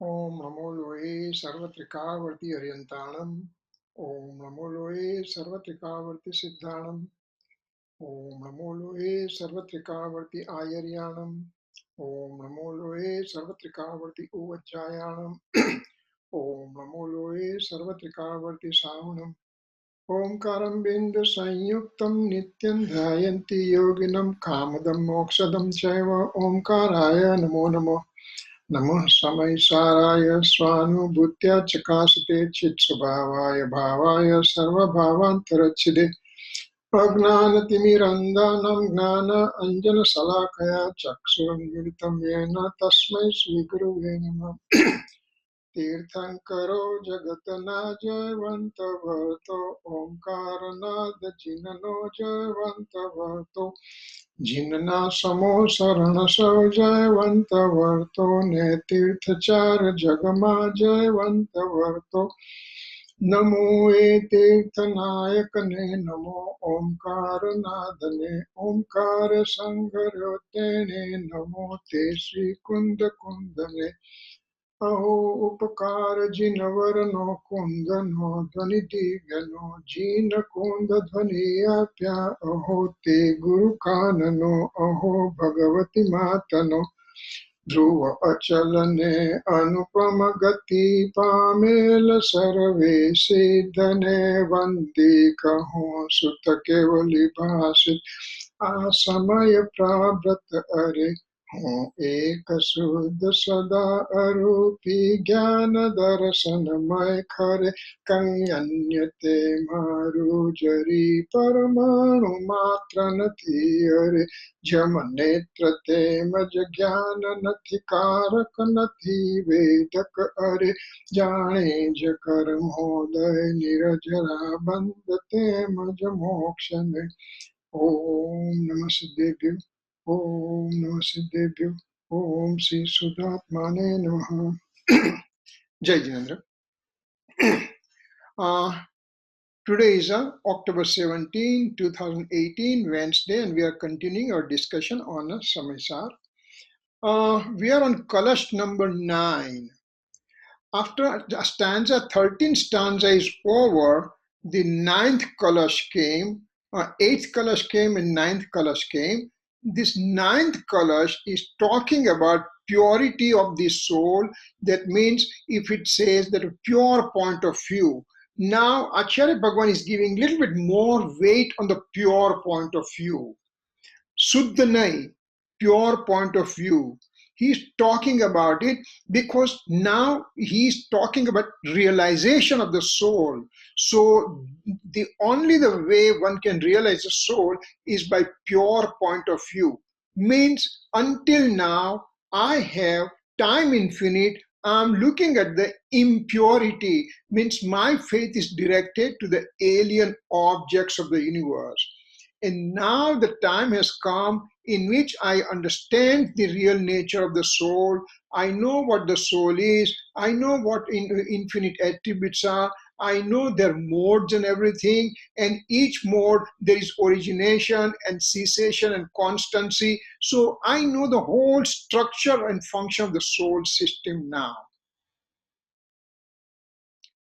Om Namo Loe Sarvatrikavarti Aryantanam. Om Namo Loe Sarvatrikavarti Siddhanam. Om Namo Loe Sarvatrikavarti Ayaryanam. Om Namo Loe Sarvatrikavarti Uvajjayanam. Om Namo Loe Sarvatrikavarti Saunam. Omkaram Bindu Sanyuktam Nityam Dhyayanti Yoginam Kamadam Moksadam Chaiva Omkaraya Namo Namo. नमः समयसाराय स्वानुभूत्या चकासते चित्स्वभावाय भावाय सर्वभावान्तरच्छिदे अज्ञानतिमिरन्धनं ज्ञानाञ्जनशलाकया चक्षुरुन्मिलितं येन तस्मै श्रीगुरुवे नमः तीर्थङ्करो जगन्नाथजयवन्तवर्तो ओङ्कारनादजिननो जयवन्तवर्तो जिनना समो शरण सौ जयवंत वर्तो ने तीर्थचार जगमा जयवंत वर्तो नमो ए तीर्थनायक ने नमो ओंकार नादने ओंकार संगरोते ने नमो ते श्री कुंद कुंदने अहो उपकार जिनवरनो कुंदनो ध्वनि दिव्यनो जीन कुंद ध्वनियाप्या अहो ते गुरु काननो अहो भगवती मातनो ध्रुव अचलने अनुपम गति पामेल सर्वे सिद्धने वंदे कहो सुत केवली भाषित आसमय प्राव्रत अरे हूँ एक शुद्ध सदा अरूपी ज्ञान दर्शनमय खरे कहीं अन्य ते मारू जरी परमाणु मात्र नथी अरे जम नेत्र ते मज ज्ञान नथी कारक नथी वेदक अरे जाने ज कर्म होदय निरजरा बंद ते मज मोक्ष में ओम नमः सिद्धेभ्यो ओम नमः सिद्धेभ्यो ओम श्री सुधात्माने नमः जय Jinendra today is October 17 2018 Wednesday and we are continuing our discussion on Samaysar. We are on Kalash number 9. After stanza 13 stanza is over, the 9th Kalash came, 8th Kalash came and 9th Kalash came. This 9th Kalash is talking about purity of the soul. That means if it says that a pure point of view. Now Acharya Bhagavan is giving a little bit more weight on the pure point of view. Suddhanai, pure point of view. He's talking about it because now he's talking about realization of the soul. So only the way one can realize the soul is by pure point of view. Means until now I have time infinite. I'm looking at the impurity. Means my faith is directed to the alien objects of the universe. And now the time has come in which I understand the real nature of the soul. I know what the soul is. I know what infinite attributes are. I know their modes and everything. And each mode, there is origination and cessation and constancy. So I know the whole structure and function of the soul system now.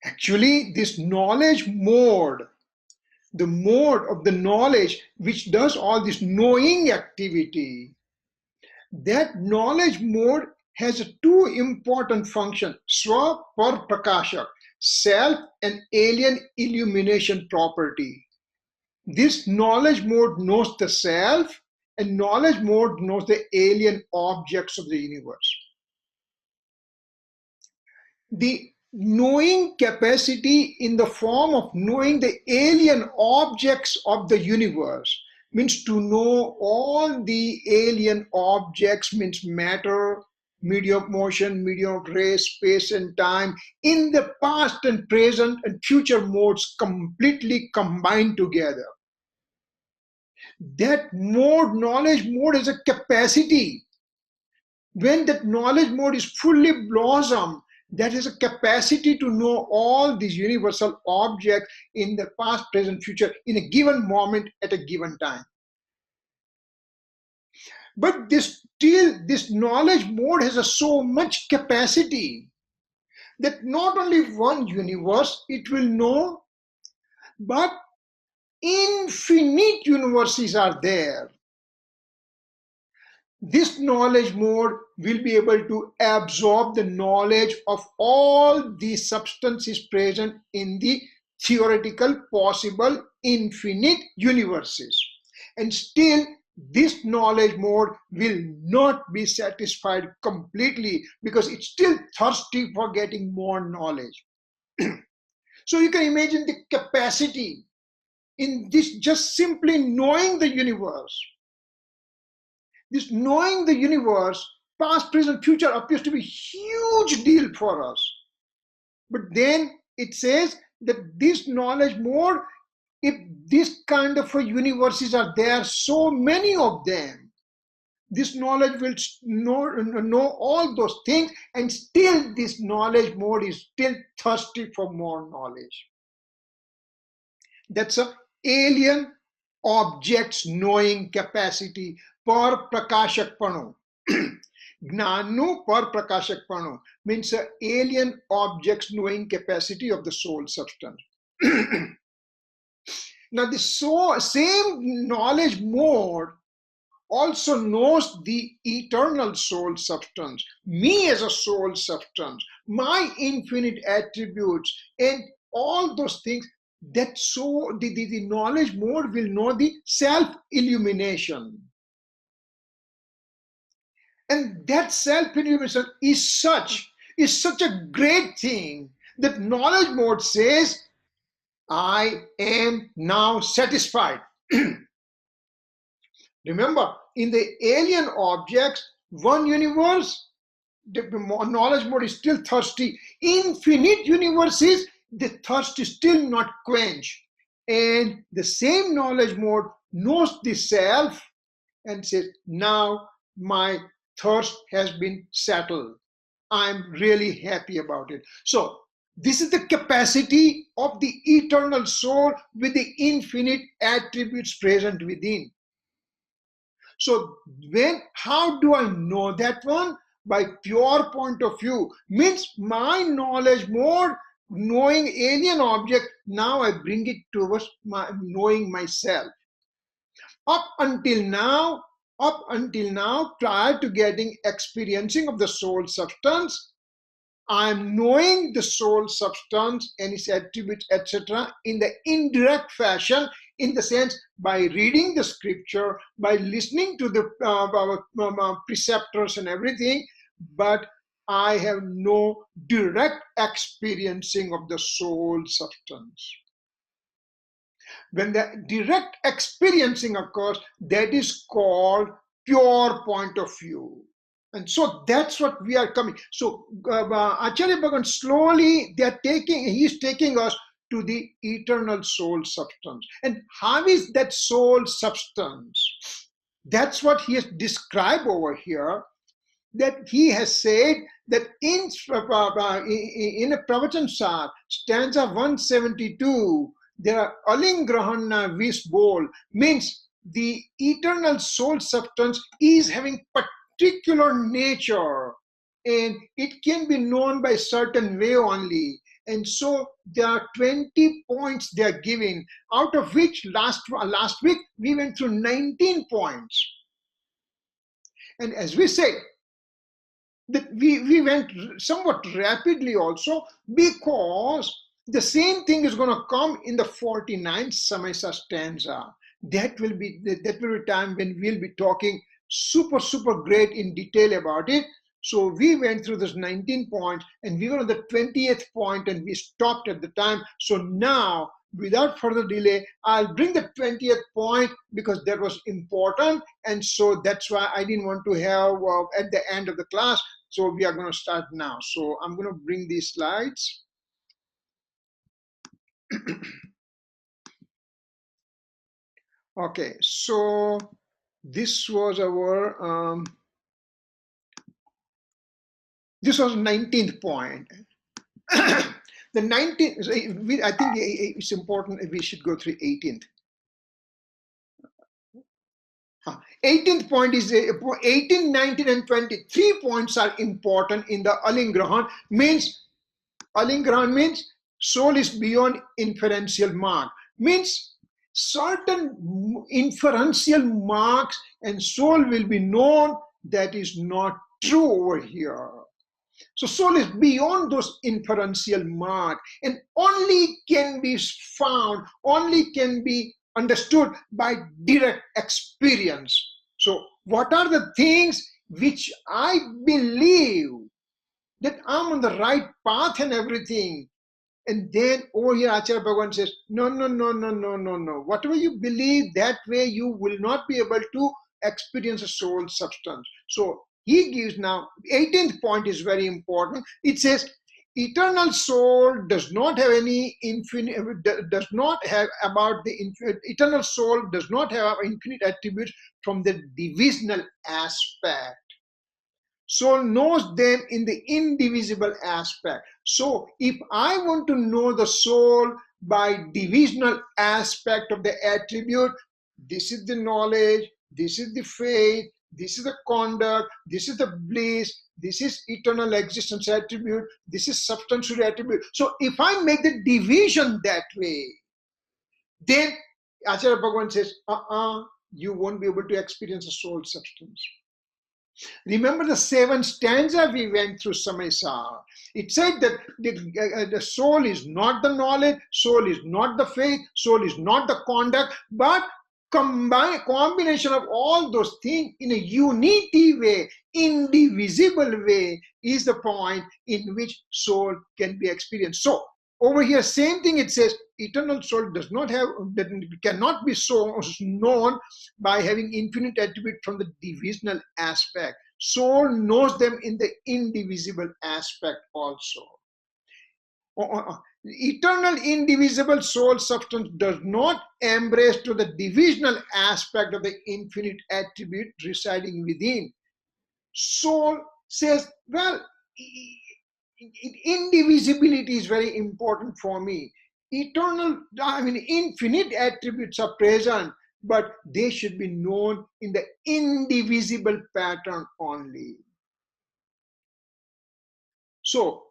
Actually, this knowledge mode, the mode of the knowledge which does all this knowing activity, that knowledge mode has two important functions, swa par prakashak, self and alien illumination property. This knowledge mode knows the self and knowledge mode knows the alien objects of the universe. The knowing capacity in the form of knowing the alien objects of the universe means to know all the alien objects, means matter, medium of motion, medium of race, space and time, in the past and present and future modes completely combined together. That mode, knowledge mode, is a capacity. When that knowledge mode is fully blossomed, that is a capacity to know all these universal objects in the past, present, future, in a given moment at a given time. But this knowledge mode has so much capacity. that not only one universe it will know, but infinite universes are there. This knowledge mode will be able to absorb the knowledge of all the substances present in the theoretical possible infinite universes. And still, this knowledge mode will not be satisfied completely because it's still thirsty for getting more knowledge. So you can imagine the capacity in this just simply knowing the universe. This knowing the universe, past, present, future, appears to be a huge deal for us. But then it says that this knowledge mode, if this kind of universes are there, so many of them, this knowledge will know all those things, and still this knowledge mode is still thirsty for more knowledge. That's a alien objects knowing capacity per prakashakpanu. Gnanu per prakashakpanu means alien objects knowing capacity of the soul substance. Now the same knowledge mode also knows the eternal soul substance, me as a soul substance, my infinite attributes, and all those things. That so the knowledge mode will know the self-illumination. And that self-illumination is such a great thing that knowledge mode says, I am now satisfied. Remember, in the alien objects, one universe, the knowledge mode is still thirsty. Infinite universes, the thirst is still not quenched. And the same knowledge mode knows the self and says, now my thirst has been settled. I'm really happy about it. So this is the capacity of the eternal soul with the infinite attributes present within. So how do I know that one? By pure point of view, means my knowledge mode, knowing alien object, now I bring it towards knowing myself. Up until now, prior to getting experiencing of the soul substance, I am knowing the soul substance and its attributes, etc., in the indirect fashion, in the sense by reading the scripture, by listening to the preceptors and everything, but I have no direct experiencing of the soul substance. When the direct experiencing occurs, that is called pure point of view. And so that's what we are coming. So Acharya Bhagavan slowly he's taking us to the eternal soul substance. And how is that soul substance? That's what he has described over here. That he has said that in a Pravachan stanza 172, there are Alingrahana Visbol, means the eternal soul substance is having particular nature and it can be known by certain way only. And so there are 20 points they are giving, out of which last week we went through 19 points. And as we said, that we went somewhat rapidly also because the same thing is going to come in the 49th Samaysar stanza. That will be time when we'll be talking super great in detail about it. So we went through this 19 points and we were on the 20th point and we stopped at the time. So now, without further delay, I'll bring the 20th point because that was important, and so that's why I didn't want to have at the end of the class. So we are going to start now. So I'm going to bring these slides. Okay, so this was our this was 19th point. The 19th, I think it's important if we should go through 18th. 18th point is 18, 19, and 20. 3 points are important in the Alingrahan, means Alingran means soul is beyond inferential mark. Means certain inferential marks and soul will be known. That is not true over here. So soul is beyond those inferential marks and only can be found, only can be understood by direct experience. So what are the things which I believe that I'm on the right path and everything? And then over here Acharya Bhagavan says, no. Whatever you believe, that way you will not be able to experience a soul substance. So he gives now, 18th point is very important. It says, eternal soul does not have any infinite, does not have about the eternal soul does not have infinite attributes from the divisional aspect. Soul knows them in the indivisible aspect. So if I want to know the soul by divisional aspect of the attribute, this is the knowledge, this is the faith, this is the conduct, this is the bliss, this is eternal existence attribute, this is substantial attribute. So if I make the division that way, then Acharya Bhagavan says, you won't be able to experience a soul substance. Remember the 7th stanza we went through, Samaysar. It said that the soul is not the knowledge, soul is not the faith, soul is not the conduct, but combination of all those things in a unity way, indivisible way, is the point in which soul can be experienced. So over here, same thing, it says eternal soul does not have, cannot be so known by having infinite attribute from the divisional aspect. Soul knows them in the indivisible aspect also. Eternal indivisible soul substance does not embrace to the divisional aspect of the infinite attribute residing within. Soul says, well, indivisibility is very important for me. Infinite attributes are present, but they should be known in the indivisible pattern only. So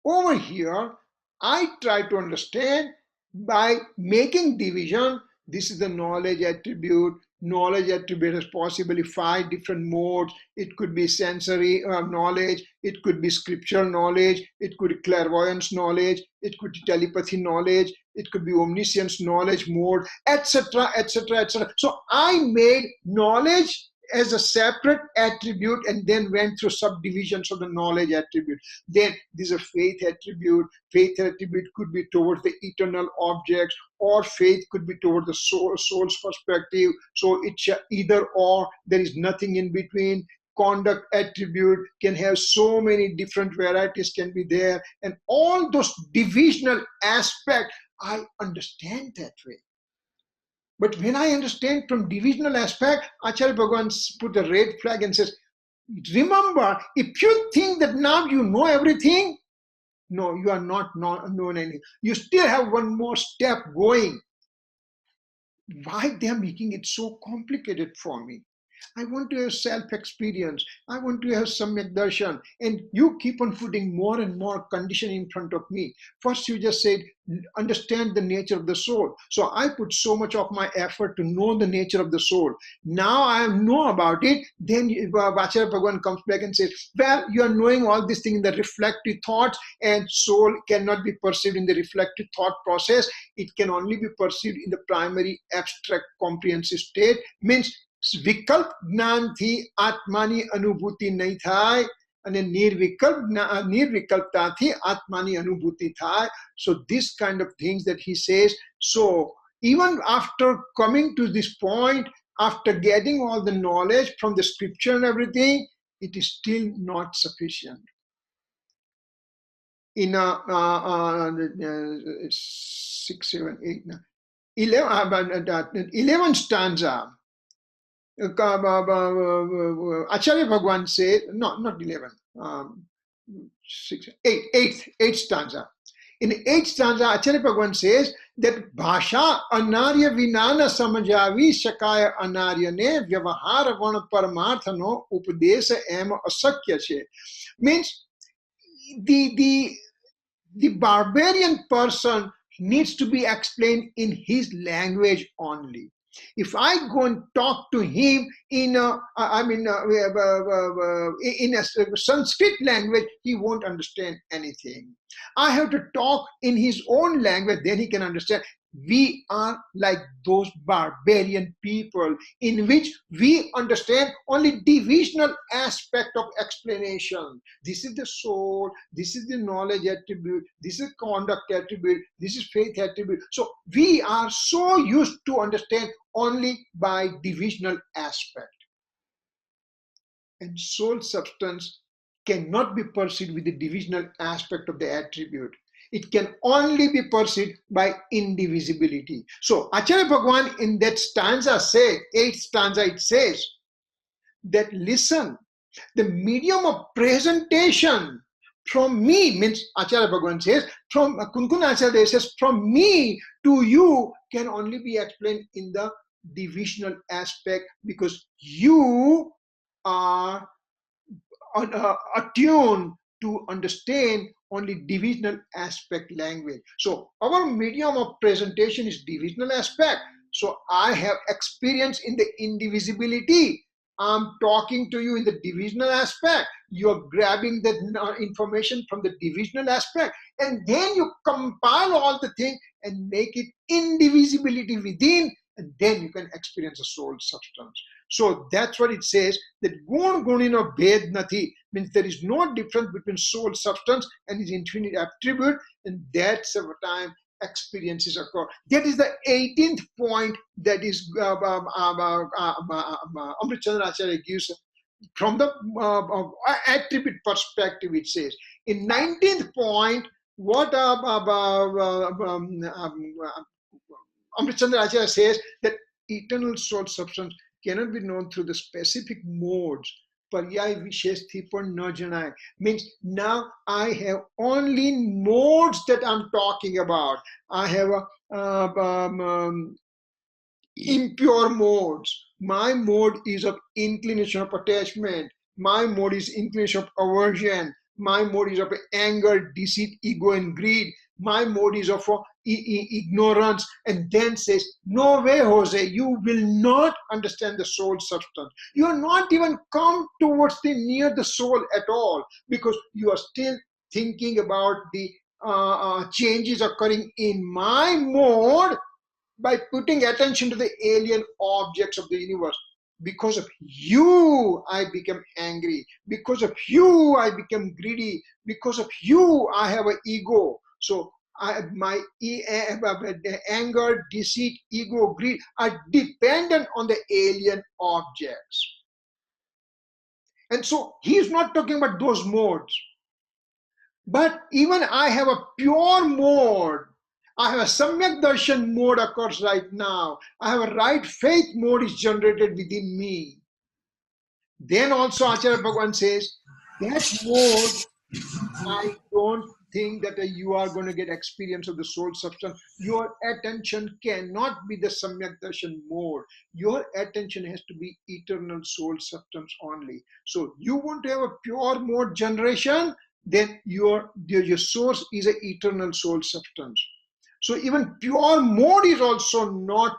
over here, I try to understand by making division. This is the knowledge attribute. Knowledge attribute has possibly 5 different modes. It could be sensory knowledge, it could be scriptural knowledge, it could be clairvoyance knowledge, it could be telepathy knowledge, it could be omniscience knowledge mode, etc., etc., etc. So I made knowledge as a separate attribute and then went through subdivisions of the knowledge attribute. Then there's a faith attribute. Faith attribute could be towards the eternal objects, or faith could be towards the soul's perspective. So it's either or, there is nothing in between. Conduct attribute can have so many different varieties can be there, and all those divisional aspects I understand that way. But when I understand from divisional aspect, Acharya Bhagavan put a red flag and says, remember, if you think that now you know everything, no, you are not known anything. You still have one more step going. Why they are making it so complicated for me? I want to have self-experience. I want to have samyak darshan. And you keep on putting more and more condition in front of me. First you just said, understand the nature of the soul. So I put so much of my effort to know the nature of the soul. Now I know about it. Then Acharya Bhagavan comes back and says, well, you are knowing all these things in the reflective thoughts, and soul cannot be perceived in the reflective thought process. It can only be perceived in the primary abstract comprehensive state. Means વિકલ્પ જ્ઞાનથી આત્માની અનુભૂતિ નહીં થાય અને નિર્વિકલ્પતાથી આત્માની અનુભૂતિ થાય. So this kind of things that he says. So even after coming to this point, after getting all the knowledge from the scripture and everything, it is still not sufficient. In 6, 7, 8, 11 stanza, Acharya Bhagavan says, no, not 11, 6, 8 stanza. In 8th stanza, Acharya Bhagavan says that Bhasha anarya vinana samajavi shakaya anarya ne vyavahara vana paramarthano upadesa ema asakya che. Means the The barbarian person needs to be explained in his language only. If I go and talk to him in a Sanskrit language, he won't understand anything. I have to talk in his own language, then he can understand. We are like those barbarian people in which we understand only divisional aspect of explanation. This is the soul, this is the knowledge attribute, this is conduct attribute, this is faith attribute. So we are so used to understand only by divisional aspect. And soul substance cannot be perceived with the divisional aspect of the attribute. It can only be perceived by indivisibility. So Acharya Bhagwan in that stanza says, 8th stanza, it says that listen, the medium of presentation from me, means Acharya Bhagwan says, from Kunkuna Acharya says, from me to you can only be explained in the divisional aspect, because you are attuned to understand only divisional aspect language. So our medium of presentation is divisional aspect. So I have experience in the indivisibility. I'm talking to you in the divisional aspect. You're grabbing the information from the divisional aspect, and then you compile all the things and make it indivisibility within, and then you can experience a soul substance. So that's what it says, that gun gunino bhed nathi, means there is no difference between soul substance and his infinite attribute, and that's the time experiences occur. That is the 18th point that is Amrit Chandra Acharya gives from the attribute perspective. It says in 19th point, what Amrit Chandra Acharya says, that eternal soul substance cannot be known through the specific modes. Paryay Vishesh Thipan na janai, means now I have only modes that I'm talking about. I have impure modes. My mode is of inclination of attachment. My mode is inclination of aversion. My mode is of anger, deceit, ego, and greed. My mode is of ignorance. And then says, no way, Jose, you will not understand the soul substance. You are not even come towards the near the soul at all, because you are still thinking about the changes occurring in my mode by putting attention to the alien objects of the universe. Because of you, I become angry. Because of you, I become greedy. Because of you, I have an ego. So my anger, deceit, ego, greed are dependent on the alien objects. And so he's not talking about those modes. But even I have a pure mode. I have a Samyak Darshan mode occurs right now. I have a right faith mode is generated within me. Then also Acharya Bhagwan says, that mode, I don't think that you are going to get experience of the soul substance. Your attention cannot be the Samyak Darshan mode. Your attention has to be eternal soul substance only. So you want to have a pure mode generation, then your source is an eternal soul substance. So even pure mode is also not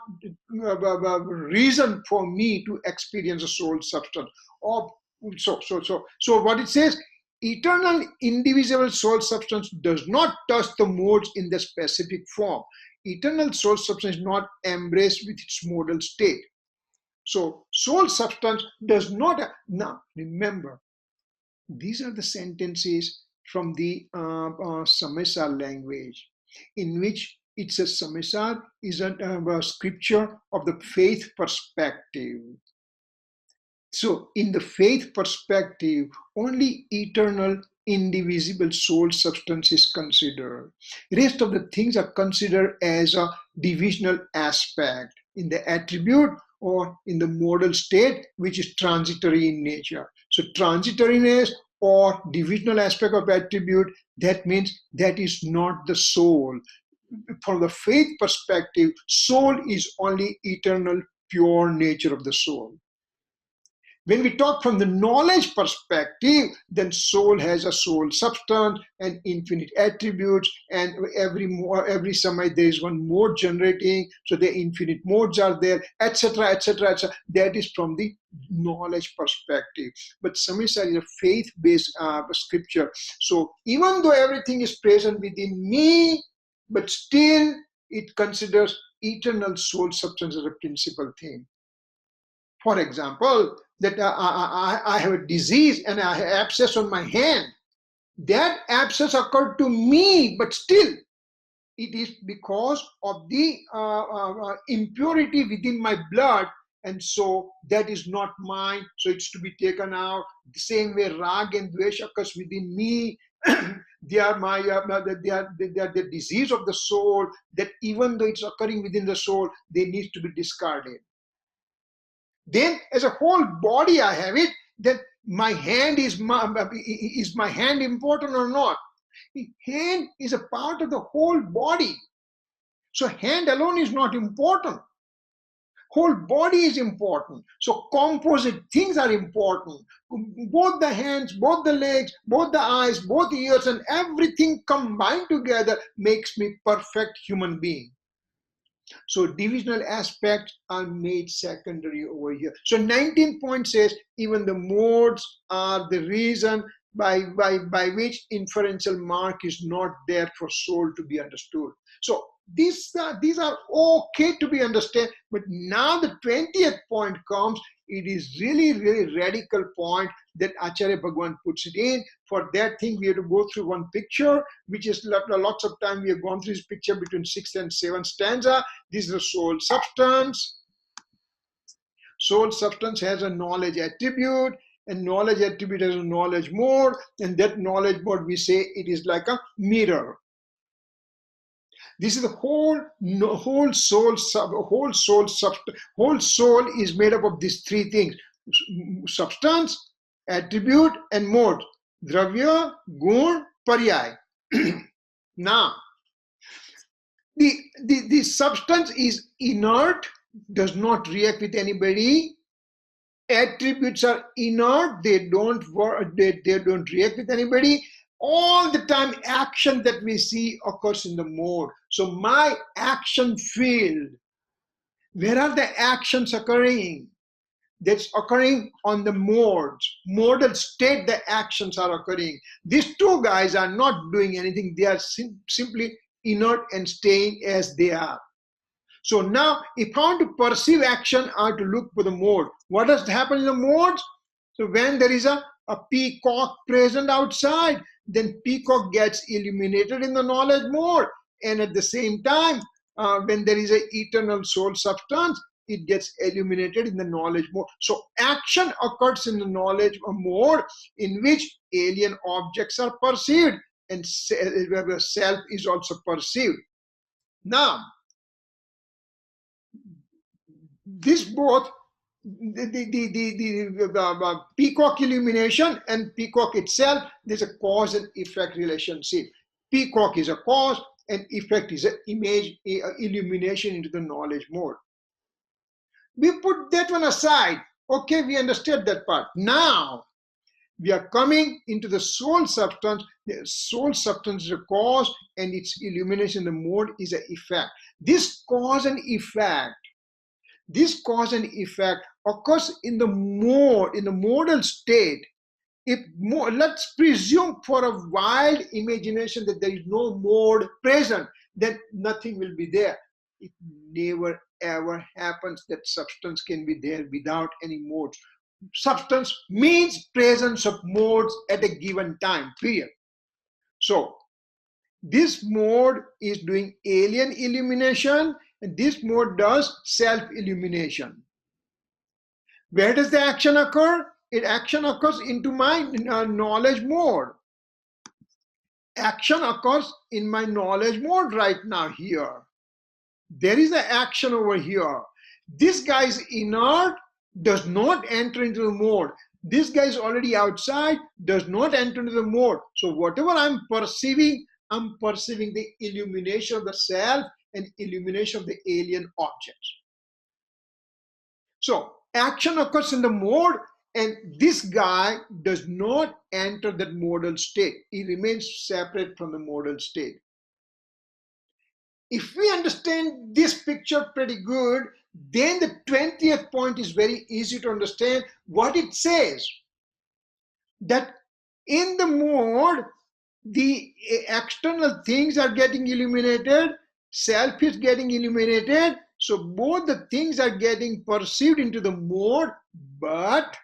a reason for me to experience a soul substance. So what it says, eternal indivisible soul substance does not touch the modes in the specific form. Eternal soul substance is not embraced with its modal state. So soul substance does not. Now remember, these are the sentences from the Samaysar language, in which it says Samaysar is a scripture of the faith perspective. So in the faith perspective, only eternal indivisible soul substance is considered. Rest of the things are considered as a divisional aspect in the attribute or in the modal state, which is transitory in nature. So transitoriness or divisional aspect of attribute, that means that is not the soul. From the faith perspective, soul is only eternal, pure nature of the soul. When we talk from the knowledge perspective, then soul has a soul substance and infinite attributes, and every samay there is one mode generating, so the infinite modes are there, etc., etc., etc. That is from the knowledge perspective. But Samaysar is a faith-based scripture. So even though everything is present within me, but still it considers eternal soul substance as a principal thing. For example, that I have a disease and I have abscess on my hand. That abscess occurred to me, but still it is because of the impurity within my blood, and so that is not mine, so it's to be taken out. The same way rag and dvesh occurs within me. They are the disease of the soul, that even though it's occurring within the soul, they need to be discarded. Then as a whole body I have it, then my hand is my hand important or not? Hand is a part of the whole body. So hand alone is not important. Whole body is important. So composite things are important. Both the hands, both the legs, both the eyes, both ears, and everything combined together makes me perfect human being. So divisional aspects are made secondary over here. So 19 point says even the modes are the reason by which inferential mark is not there for soul to be understood. So these are okay to be understood, but now the 20th point comes. It is really, really radical point that Acharya Bhagwan puts it in. For that thing, we have to go through one picture, which is lots of time we have gone through this picture between 6th and 7th stanza. This is the soul substance. Soul substance has a knowledge attribute, and knowledge attribute has a knowledge mode, and that knowledge mode, we say it is like a mirror. This is the whole soul is made up of these three things: substance, attribute, and mode. Dravya, gun, paryay. Now, the substance is inert, does not react with anybody. Attributes are inert, they don't react with anybody. All the time action that we see occurs in the mode. So my action field, where are the actions occurring? That's occurring on the modes. Modal state, the actions are occurring. These two guys are not doing anything. They are simply inert and staying as they are. So now, if I want to perceive action, I have to look for the mode. What does happen in the modes? So when there is a peacock present outside, then peacock gets illuminated in the knowledge mode. And at the same time, when there is an eternal soul substance, it gets illuminated in the knowledge mode. So action occurs in the knowledge mode in which alien objects are perceived and self is also perceived. Now, this both the peacock illumination and peacock itself, there's a cause and effect relationship. Peacock is a cause and effect is an image illumination into the knowledge mode. We put that one aside. Okay, we understood that part. Now we are coming into the soul substance. The soul substance is a cause and its illumination, the mode is an effect. This cause and effect occurs in the mode, in the modal state. Let's presume for a wild imagination that there is no mode present, then nothing will be there. It never ever happens that substance can be there without any modes. Substance means presence of modes at a given time, period. So this mode is doing alien illumination, and this mode does self-illumination. Where does the action occur? Action occurs into my knowledge mode. Action occurs in my knowledge mode right now here. There is an action over here. This guy is inert, does not enter into the mode. This guy is already outside, does not enter into the mode. So whatever I'm perceiving the illumination of the self and illumination of the alien objects. So action occurs in the mode And this guy does not enter that modal state. He remains separate from the modal state. If we understand this picture pretty good, then the 20th point is very easy to understand. What it says, that in the mode, the external things are getting illuminated, self is getting illuminated, so both the things are getting perceived into the mode, but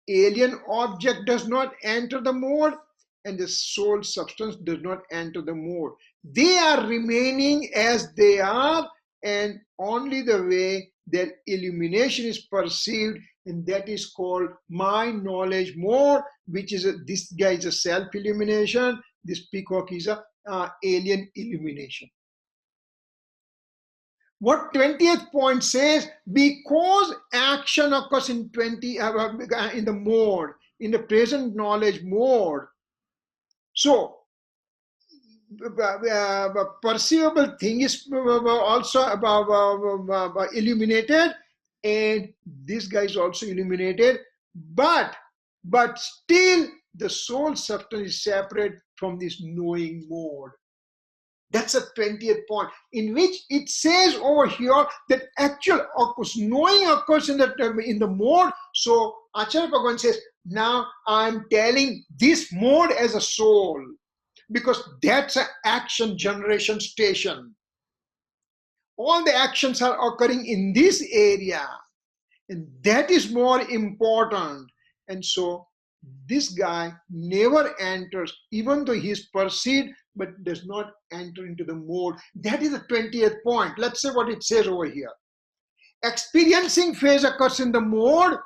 alien object does not enter the mode, and the soul substance does not enter the mode. They are remaining as they are, and only the way their illumination is perceived, and that is called my knowledge mode, which is this guy is a self illumination, this peacock is a alien illumination. What 20th point says, because action occurs in in the mode, in the present knowledge mode, so perceivable thing is also illuminated, and this guy is also illuminated, but still the soul substance is separate from this knowing mode. That's a 20th point, in which it says over here that actual knowing occurs in the mode. So Acharya Bhagavan says, now I'm telling this mode as a soul, because that's an action generation station. All the actions are occurring in this area, and that is more important. And so this guy never enters, even though he is perceived, but does not enter into the mode. That is the 20th point. Let's say what it says over here. Experiencing phase occurs in the mode,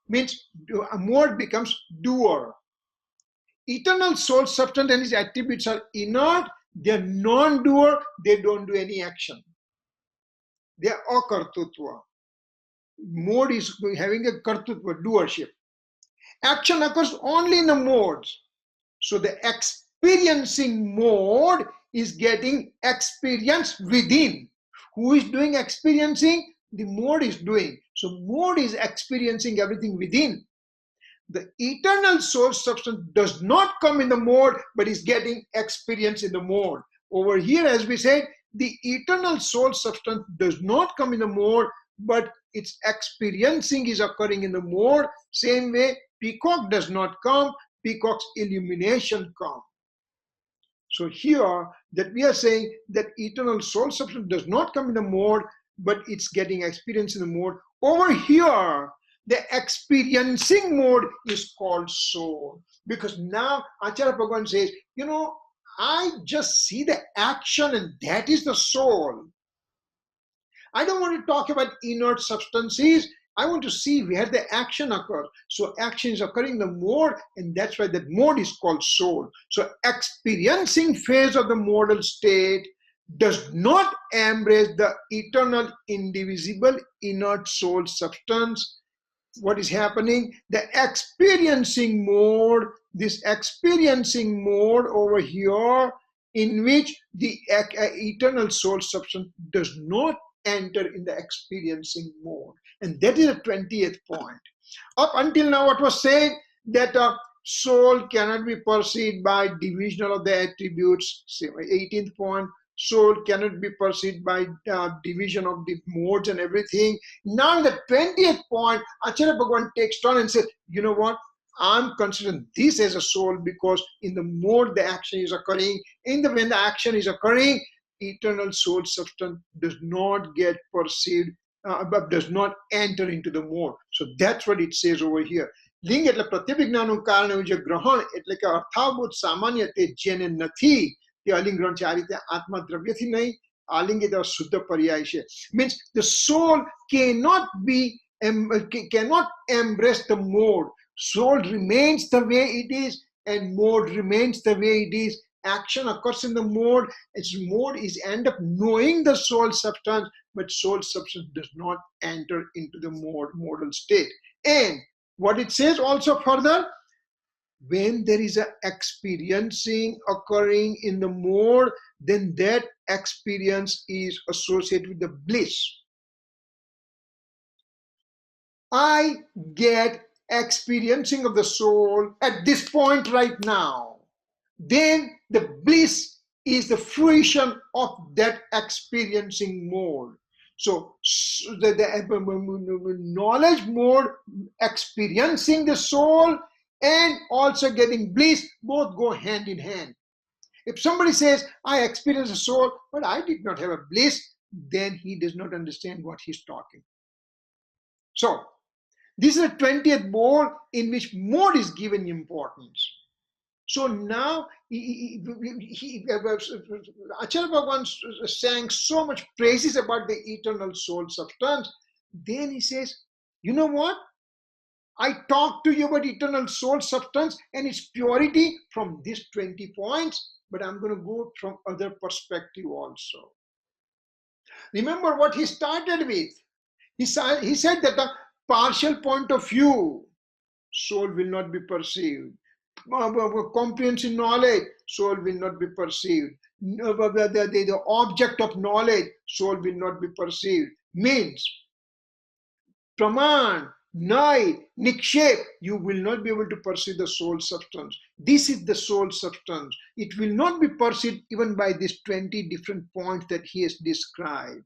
means a mode becomes doer. Eternal soul substance and its attributes are inert, they are non-doer, they don't do any action. They are akartutva. Mode is having a kartutva, doership. Action occurs only in the modes. So the experiencing mode is getting experience within. Who is doing experiencing? The mode is doing. So mode is experiencing everything within. The eternal source substance does not come in the mode, but is getting experience in the mode. Over here, as we said, the eternal soul substance does not come in the mode, but its experiencing is occurring in the mode. Same way, peacock does not come, peacock's illumination comes. So here, that we are saying that eternal soul substance does not come in the mode, but it's getting experience in the mode. Over here, the experiencing mode is called soul. Because now Acharya Bhagavan says, you know, I just see the action and that is the soul. I don't want to talk about inert substances. I want to see where the action occurs. So action is occurring in the mode, and that's why that mode is called soul. So experiencing phase of the modal state does not embrace the eternal, indivisible, inert soul substance. What is happening? The experiencing mode, this experiencing mode over here, in which the eternal soul substance does not enter in the experiencing mode. And that is the 20th point. Up until now, what was said, that soul cannot be perceived by division of the attributes. 18th point, soul cannot be perceived by division of the modes and everything. Now in the 20th point, Acharya Bhagavan takes turn and says, you know what, I'm considering this as a soul, because in the mode the action is occurring. When the action is occurring, eternal soul substance does not get perceived, but does not enter into the mode. So that's what it says over here. લિંગ એટલે પ્રત્યભિજ્ઞાનું કારણ એવું છે, ગ્રહણ એટલે કે અર્થાભૂત સામાન્ય તે જેને નથી તે અલિંગ ગ્રહણ છે. આ રીતે આત્મા દ્રવ્યથી નહીં, આલિંગ એ શુદ્ધ પર્યાય છે. Means the soul cannot embrace the mode. Soul remains the way it is, and mode remains the way it is. Action occurs in the mode. Its mode is end up knowing the soul substance, but soul substance does not enter into the modal state. And what it says also further, when there is an experiencing occurring in the mode, then that experience is associated with the bliss. I get experiencing of the soul at this point right now, then the bliss is the fruition of that experiencing mode. So the knowledge mode, experiencing the soul and also getting bliss, both go hand in hand. If somebody says, I experience a soul, but I did not have a bliss, then he does not understand what he's talking. So this is a 20th mode in which mode is given importance. So now, Acharya Bhagavan sang so much praises about the eternal soul substance. Then he says, you know what? I talked to you about eternal soul substance and its purity from these 20 points, but I'm going to go from other perspective also. Remember what he started with. He said that a partial point of view, soul will not be perceived. Comprehensive knowledge, soul will not be perceived. The object of knowledge, soul will not be perceived. Means, praman, nai, nikshep, you will not be able to perceive the soul substance. This is the soul substance. It will not be perceived even by these 20 different points that he has described.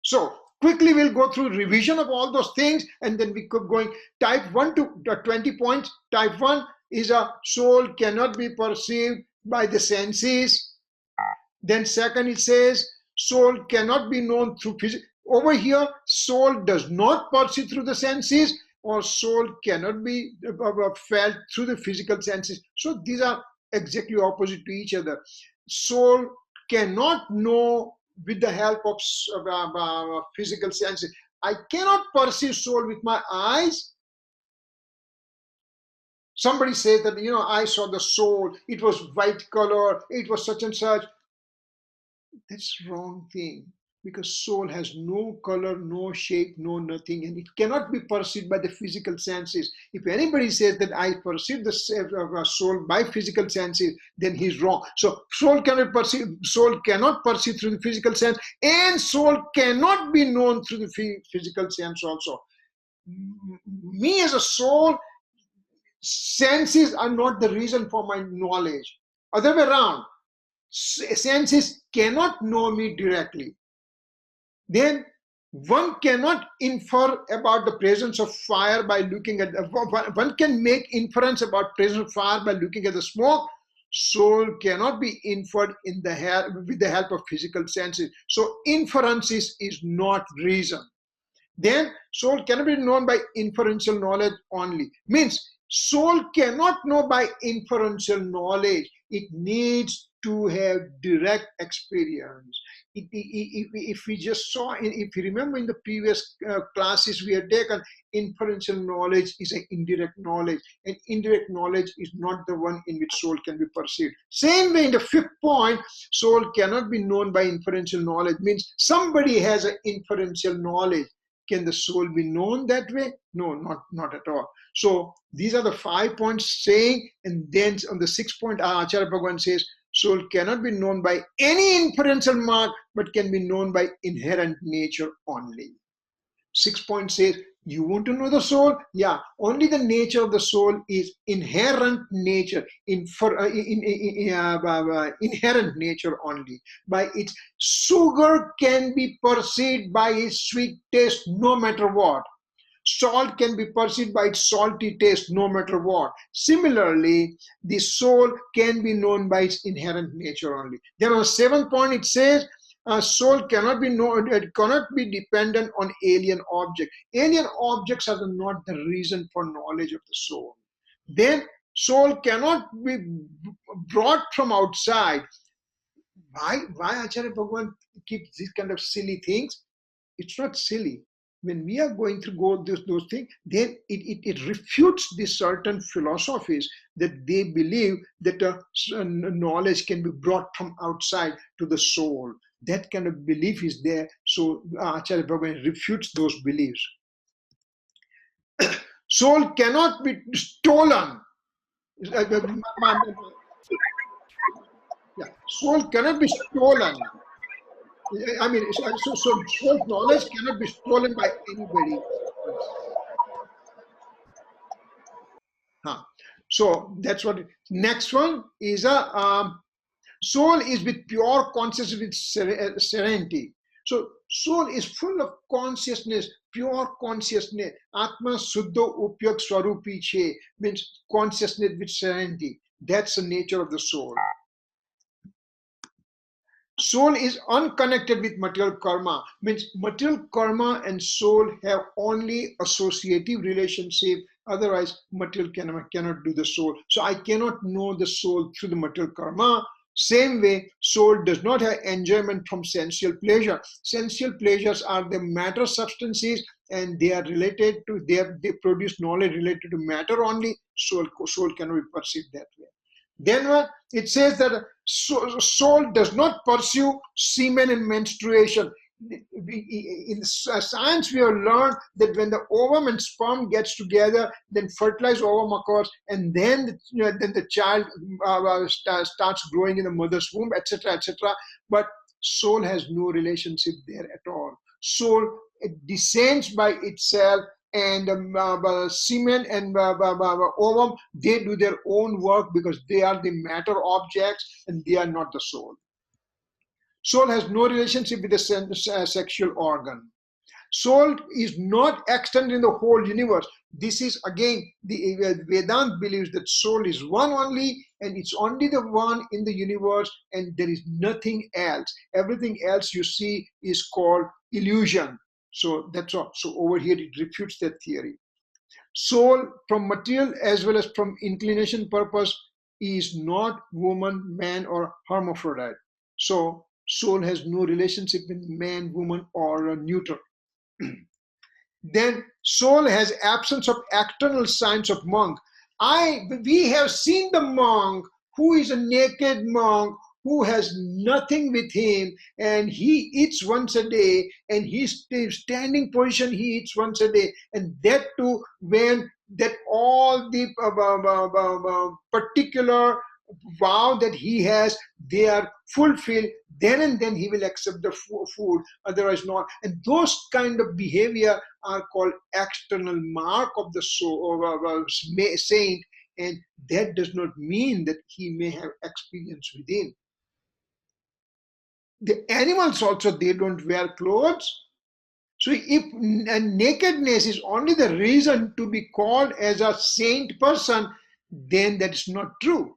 So, quickly we'll go through revision of all those things and then we could going type 1 to 20 points. Type 1 is a soul cannot be perceived by the senses. Then second it says soul cannot be known through physical. Over here soul does not perceive through the senses or soul cannot be felt through the physical senses. So these are exactly opposite to each other. Soul cannot know with the help of physical senses. I cannot perceive soul with my eyes. Somebody says that, I saw the soul, it was white color, it was such and such. That's wrong thing, because soul has no color, no shape, no nothing, and it cannot be perceived by the physical senses. If anybody says that I perceive the soul by physical senses, then he's wrong. So soul cannot perceive through the physical sense, and soul cannot be known through the physical sense also. Me as a soul, senses are not the reason for my knowledge. Other way around, senses cannot know me directly. Then one cannot infer about the presence of fire by looking at, one can make inference about presence of fire by looking at the smoke. Soul cannot be inferred with the help of physical senses. So inferences is not reason. Then soul cannot be known by inferential knowledge only. Means soul cannot know by inferential knowledge. It needs to have direct experience. If we just saw, if you remember in the previous classes we had taken, inferential knowledge is an indirect knowledge, and indirect knowledge is not the one in which soul can be perceived. Same way in the 5th point, soul cannot be known by inferential knowledge. Means somebody has an inferential knowledge. Can the soul be known that way? No, not at all. So these are the 5 points saying, and then on the 6th point, Acharya Bhagavan says, soul cannot be known by any inferential mark, but can be known by inherent nature only. 6th point says, you want to know the soul? Yeah, only the nature of the soul is inherent nature, inherent nature only. By its sugar can be perceived by its sweet taste no matter what. Salt can be perceived by its salty taste no matter what. Similarly, the soul can be known by its inherent nature only. Then on the 7th point it says, soul cannot be known, it cannot be dependent on alien objects. Alien objects are not the reason for knowledge of the soul. Then soul cannot be brought from outside. Why Acharya Bhagavan keeps these kind of silly things? It's not silly. When we are going through those things, then it refutes these certain philosophies that they believe that knowledge can be brought from outside to the soul. That kind of belief is there. So Acharya Bhagavan refutes those beliefs. Soul cannot be stolen. Soul cannot be stolen. I mean, so soul knowledge cannot be stolen by anybody. Huh. So that's what. Next one is a soul is with pure consciousness with serenity. So soul is full of consciousness, pure consciousness. Atma Suddho Upyak Swarupi Che means consciousness with serenity. That's the nature of the soul. Soul is unconnected with material karma, means material karma and soul have only associative relationship. Otherwise, material cannot do the soul. So I cannot know the soul through the material karma. Same way, soul does not have enjoyment from sensual pleasure. Sensual pleasures are the matter substances, and they are related to, they produce knowledge related to matter only. Soul cannot be perceived that way. Then what? It says that soul does not pursue semen and menstruation. In science, we have learned that when the ovum and sperm gets together, then fertilized ovum occurs, and then the child starts growing in the mother's womb, etc., etc. But soul has no relationship there at all. Soul, it descends by itself, and semen and ovum, they do their own work because they are the matter objects and they are not the soul. Soul has no relationship with the sexual organ. Soul is not extended in the whole universe. This is again, the Vedanta believes that soul is one only, and it's only the one in the universe, and there is nothing else. Everything else you see is called illusion. So that's all. So over here it refutes that theory. Soul, from material as well as from inclination purpose, is not woman, man, or hermaphrodite. So soul has no relationship with man, woman, or neuter. Then soul has absence of external signs of monk. We have seen the monk who is a naked monk who has nothing with him, and he eats once a day, and he's standing position, he eats once a day, and that too when that all the particular vow that he has, they are fulfilled, then and then he will accept the food, otherwise not. And those kind of behavior are called external mark of the soul of a saint, and that does not mean that he may have experience within. The animals also, they don't wear clothes. So if nakedness is only the reason to be called as a saint person, then that is not true.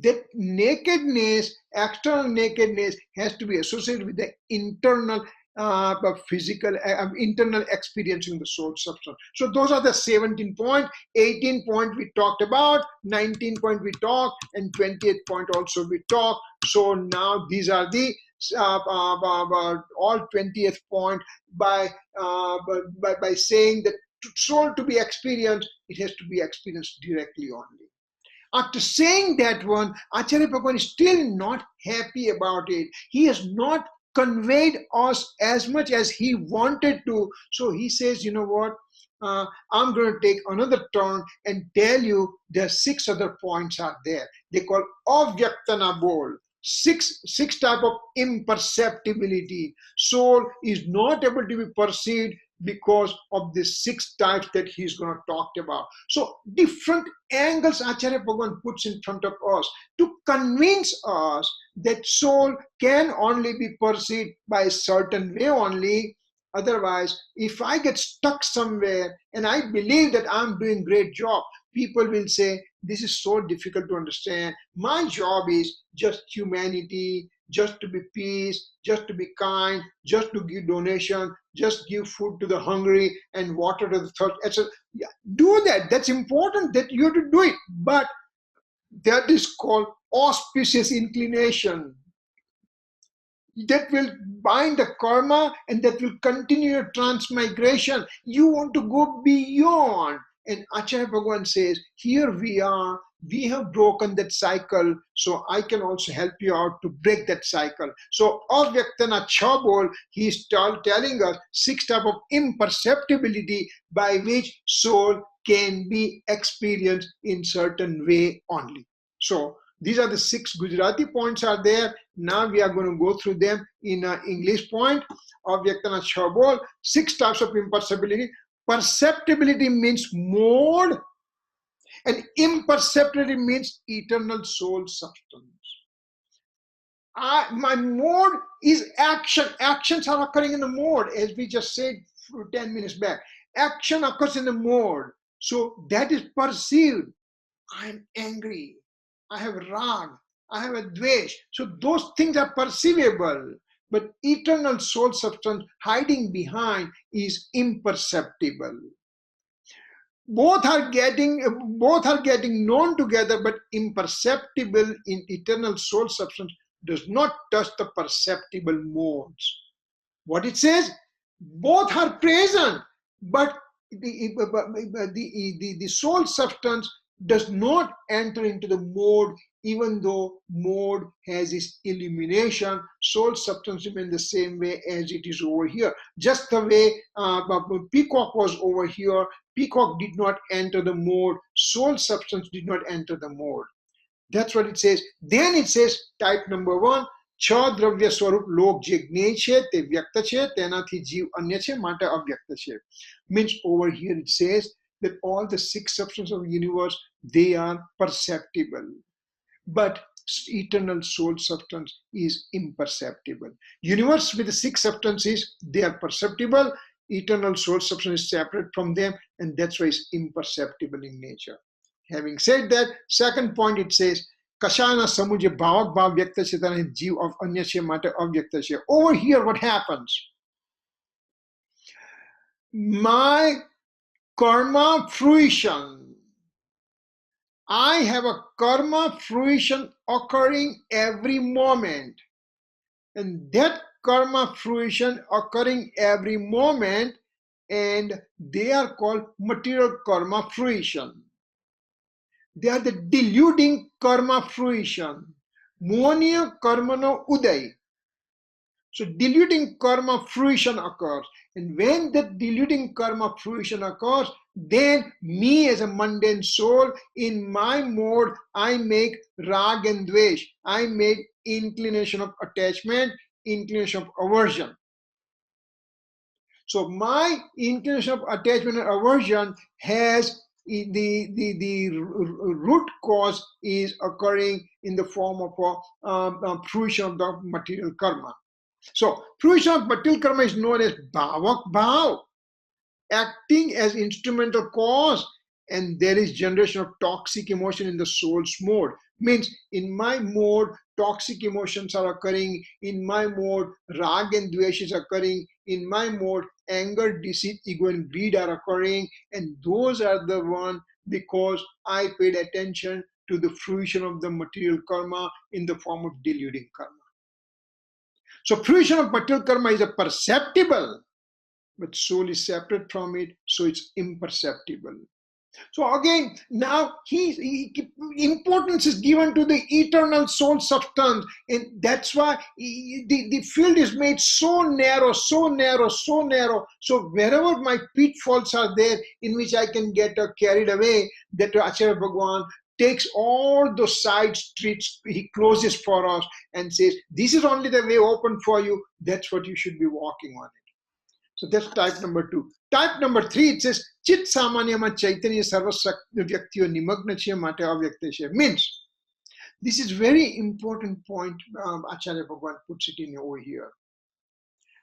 That nakedness, external nakedness, has to be associated with the internal physical, internal experiencing the soul substance. So those are the 17 point, 18 point we talked about, 19 point we talked, and 28 point also we talked. So now these are the all 20th point by saying that soul to be experienced, it has to be experienced directly only. After saying that one, Acharya Bhagavan is still not happy about it. He has not conveyed us as much as he wanted to. So he says, you know what, I'm going to take another turn and tell you there are 6 other points are there. They call Avyaktana Bol. Six type of imperceptibility. Soul is not able to be perceived because of the 6 types that he's going to talk about. So different angles Acharya Bhagavan puts in front of us to convince us that soul can only be perceived by a certain way only. Otherwise, if I get stuck somewhere and I believe that I'm doing great job, people will say, this is so difficult to understand. My job is just humanity, just to be peace, just to be kind, just to give donation, just give food to the hungry and water to the thirst, etc. Yeah, do that. That's important that you have to do it. But that is called auspicious inclination. That will bind the karma and that will continue your transmigration. You want to go beyond. And Acharya Bhagavan says, here we are, we have broken that cycle, so I can also help you out to break that cycle. So Avyaktana Chabol, he is telling us 6 types of imperceptibility by which soul can be experienced in certain way only. So these are the 6 Gujarati points are there. Now we are going to go through them in English point. Avyaktana Chabol, 6 types of imperceptibility. Perceptibility means mode, and imperceptibility means eternal soul substance. My mode is action. Actions are occurring in the mode, as we just said 10 minutes back. Action occurs in the mode. So that is perceived. I'm angry. I have rag. I have a dvesh. So those things are perceivable. But eternal soul substance hiding behind is imperceptible. Both are getting known together, but imperceptible in eternal soul substance does not touch the perceptible modes. What it says, both are present, but the soul substance does not enter into the mode, even though mode has its illumination. Soul substance remains the same way as it is over here. Just the way peacock was over here, peacock did not enter the mode, soul substance did not enter the mode. That's what it says. Then it says, type number 1, છ દ્રવ્ય સ્વરૂપ લોક જે જ્ઞેય છે તે વ્યક્ત છે, તેનાથી જીવ અન્ય છે, માટે અવ્યક્ત છે. Means over here it says that all the 6 substances of the universe, they are perceptible. But eternal soul substance is imperceptible. Universe with the 6 substances, they are perceptible. Eternal soul substance is separate from them, and that's why it's imperceptible in nature. Having said that, second point it says, કશાના સમૂહ જે ભાવક ભાવ વ્યક્ત છે તેને જીવ અન્ય છે માટે અવ્યક્ત છે. Over here what happens? My karma fruition. I have a karma fruition occurring every moment. And that karma fruition occurring every moment, and they are called material karma fruition. They are the deluding karma fruition. Monia karmano uday. So deluding karma fruition occurs. And when that deluding karma fruition occurs, then me as a mundane soul, in my mode, I make rag and dvesh. I make inclination of attachment, inclination of aversion. So my inclination of attachment and aversion has the root cause is occurring in the form of a fruition of the material karma. So fruition of material karma is known as bhavak bhav, acting as instrumental cause, and there is generation of toxic emotion in the soul's mode. Means in my mode, toxic emotions are occurring. In my mode, rag and dvesh is occurring. In my mode, anger, deceit, ego, and greed are occurring. And those are the one because I paid attention to the fruition of the material karma in the form of deluding karma. So fruition of material karma is a perceptible, but soul is separate from it, so it's imperceptible. So again, now importance is given to the eternal soul substance, and that's why the field is made so narrow, so narrow, so narrow. So wherever my pitfalls are there in which I can get carried away, that Acharya Bhagwan takes all those side streets, he closes for us and says, this is only the way open for you, that's what you should be walking on it. So that's type number 2. Type number 3, it says, Chit Samanyama Chaitanya Sarva Vyaktiyo Nimagna Chya Mate Avyakta Chya. Means, this is very important point, Acharya Bhagwan puts it in over here.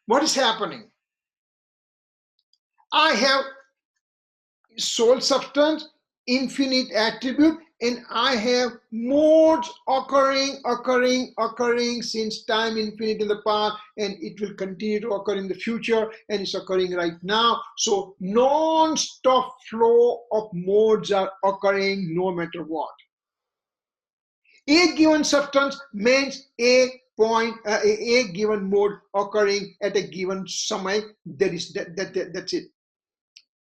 What is happening? I have soul substance, infinite attribute, and I have modes occurring since time infinite in the past, and it will continue to occur in the future, and it's occurring right now. So non-stop flow of modes are occurring no matter what. A given substance means a point, a given mode occurring at a given samay. That's it.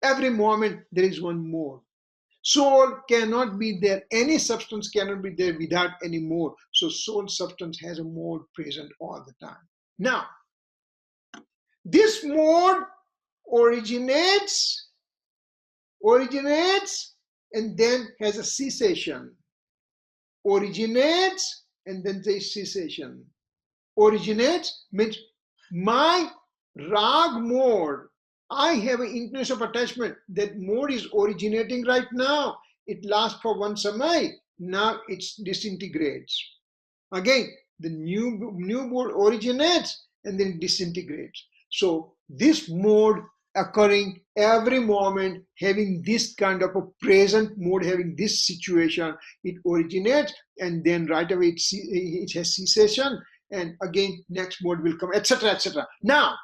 Every moment there is one mode. Soul cannot be there. Any substance cannot be there without any mode. So soul substance has a mode present all the time. Now, this mode originates and then has a cessation. Originates and then there is cessation. Originates means my rag mode I have an influence of attachment. That mode is originating right now. It lasts for one samay. Now it disintegrates. Again, the new mode originates and then disintegrates. So this mode occurring every moment, having this kind of a present mode, having this situation, it originates and then right away it has cessation, and again next mode will come, etc., etc. Now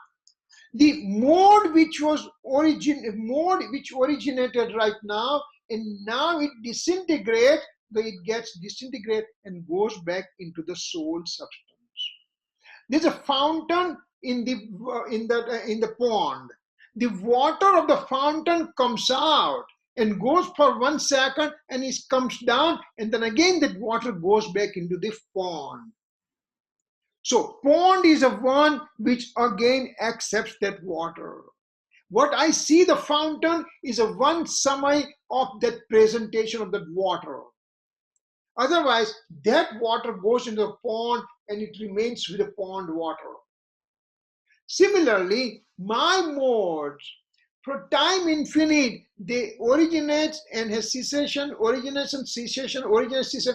the mode which originated right now, and now it disintegrates, it gets disintegrated and goes back into the soul substance. There's a fountain in the pond. The water of the fountain comes out and goes for 1 second, and it comes down, and then again that water goes back into the pond. So pond is a one which again accepts that water. What I see, the fountain, is a one samay of that presentation of that water. Otherwise, that water goes into the pond and it remains with the pond water. Similarly, my modes, for time infinite, they originate and has cessation, origination, cessation, origination, cessation.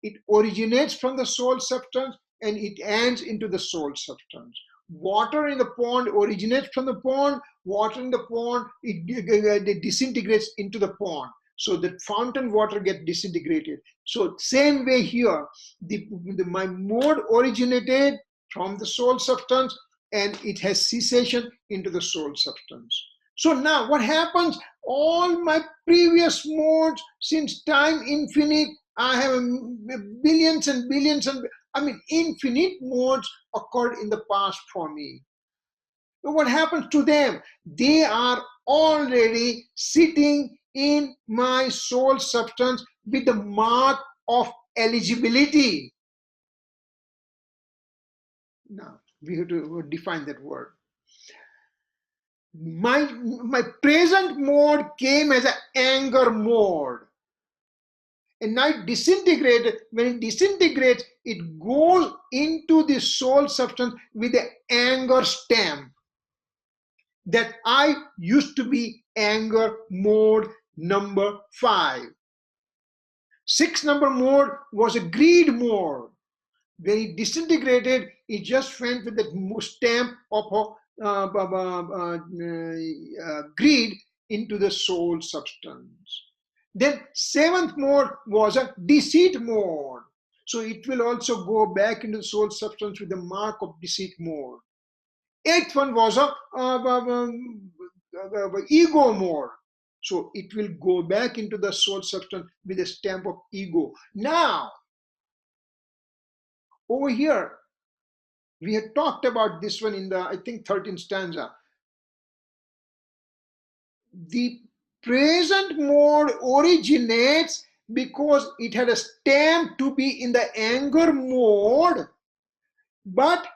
It originates from the soul substance and it ends into the soul substance. Water in the pond originates from the pond, water in the pond, it disintegrates into the pond. So the fountain water gets disintegrated. So same way here, my mode originated from the soul substance and it has cessation into the soul substance. So now what happens? All my previous modes, since time infinite, I have billions and billions and infinite modes occurred in the past for me. So what happens to them? They are already sitting in my soul substance with the mark of eligibility. Now we have to define that word. My present mode came as an anger mode. And now it disintegrated. When it disintegrates, it goes into the soul substance with the anger stamp. That I used to be anger mode number 5. 6 number mode was a greed mode. When it disintegrated, it just went with the stamp of greed into the soul substance. Then 7th mode was a deceit mode. So it will also go back into the soul substance with the mark of deceit mode. 8th one was a ego mode. So it will go back into the soul substance with a stamp of ego. Now, over here, we had talked about this one in the, I think, 13th stanza. The present mode originates because it had a stamp to be in the anger mode, but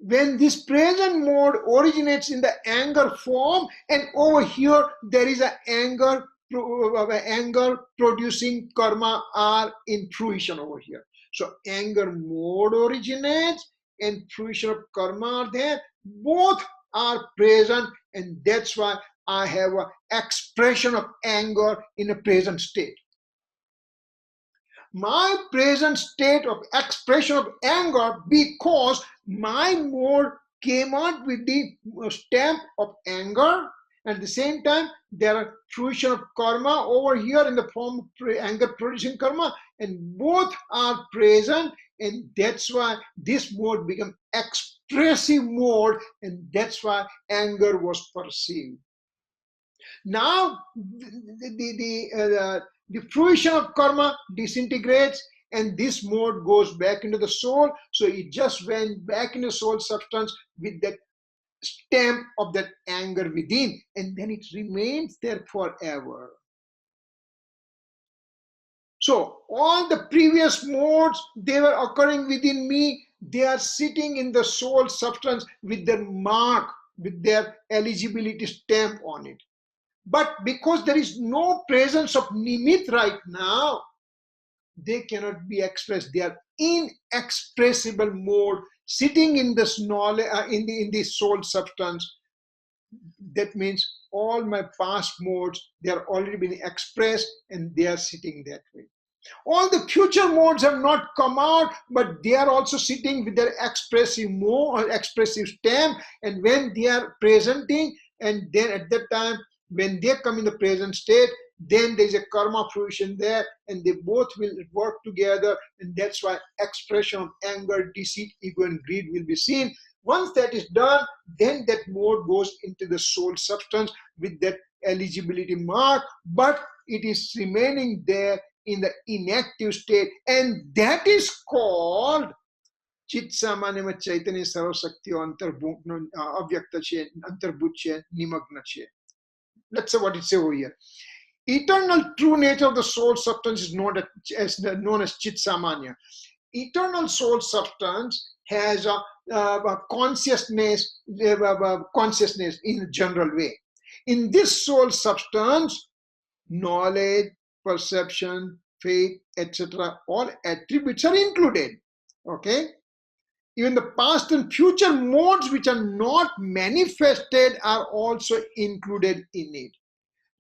when this present mode originates in the anger form, and over here there is an anger producing karma are in fruition over here. So anger mode originates and fruition of karma are there. Both are present, and that's why I have an expression of anger in a present state. My present state of expression of anger, because my mode came out with the stamp of anger. At the same time, there are fruition of karma over here in the form of anger producing karma, and both are present, and that's why this mode became expressive mode, and that's why anger was perceived. Now the fruition of karma disintegrates and this mode goes back into the soul. So it just went back into soul substance with that stamp of that anger within, and then it remains there forever. So all the previous modes, they were occurring within me. They are sitting in the soul substance with their mark, with their eligibility stamp on it. But because there is no presence of nimit right now, they cannot be expressed. They are inexpressible mode, sitting in this knowledge, in the soul substance, That means all my past modes, they are already been expressed and they are sitting that way. All the future modes have not come out, but they are also sitting with their expressive mode or expressive stamp. And when they are presenting, and then at that time, when they come in the present state, then there is a karma fruition there, and they both will work together. And that's why expression of anger, deceit, ego, and greed will be seen. Once that is done, then that mode goes into the soul substance with that eligibility mark, but it is remaining there in the inactive state, and that is called Chit Samanya Chaitanya Sarvasakti Avyakta che, Antarbhut che, Nimagna che. Let's say what it says over here. Eternal true nature of the soul substance is known as Chit Samanya. Eternal soul substance has a consciousness in a general way. In this soul substance, knowledge, perception, faith, etc., all attributes are included. Okay? Even the past and future modes which are not manifested are also included in it.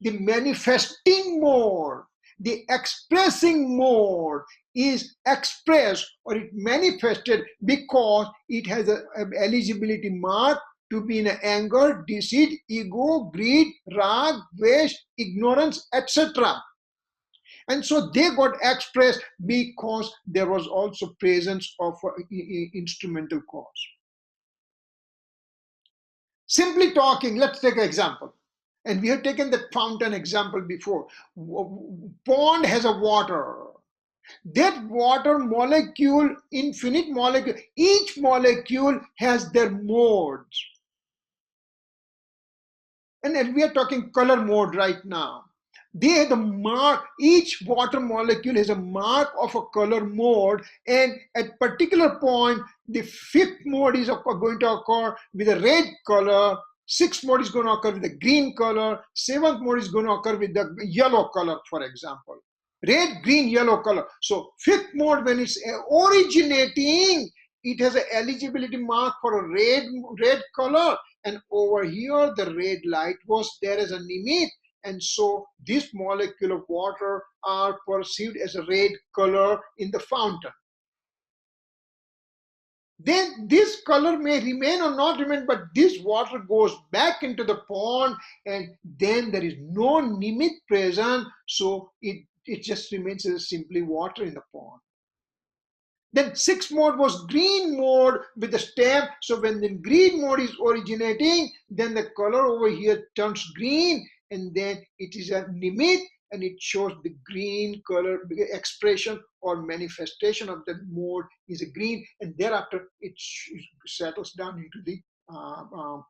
The manifesting mode, the expressing mode is expressed or it manifested because it has an eligibility mark to be in anger, deceit, ego, greed, rag, dvesh, ignorance, etc. And so they got expressed because there was also presence of instrumental cause. Simply talking, let's take an example. And we have taken that fountain example before. Pond has a water. That water molecule, infinite molecule, each molecule has their modes. And we are talking color mode right now. They have the mark, each water molecule has a mark of a color mode, and at particular point, the fifth mode is going to occur with a red color, sixth mode is going to occur with a green color, seventh mode is going to occur with the yellow color, for example. Red, green, yellow color. So fifth mode, when it's originating, it has an eligibility mark for a red color, and over here the red light was there as a nimit. And so this molecule of water are perceived as a red color in the fountain. Then this color may remain or not remain, but this water goes back into the pond, and then there is no nimit present, so it just remains as simply water in the pond. Then sixth mode was green mode with the stamp. So when the green mode is originating, then the color over here turns green, and then it is a nimit, and it shows the green color expression or manifestation of that mode is a green, and thereafter it settles down into the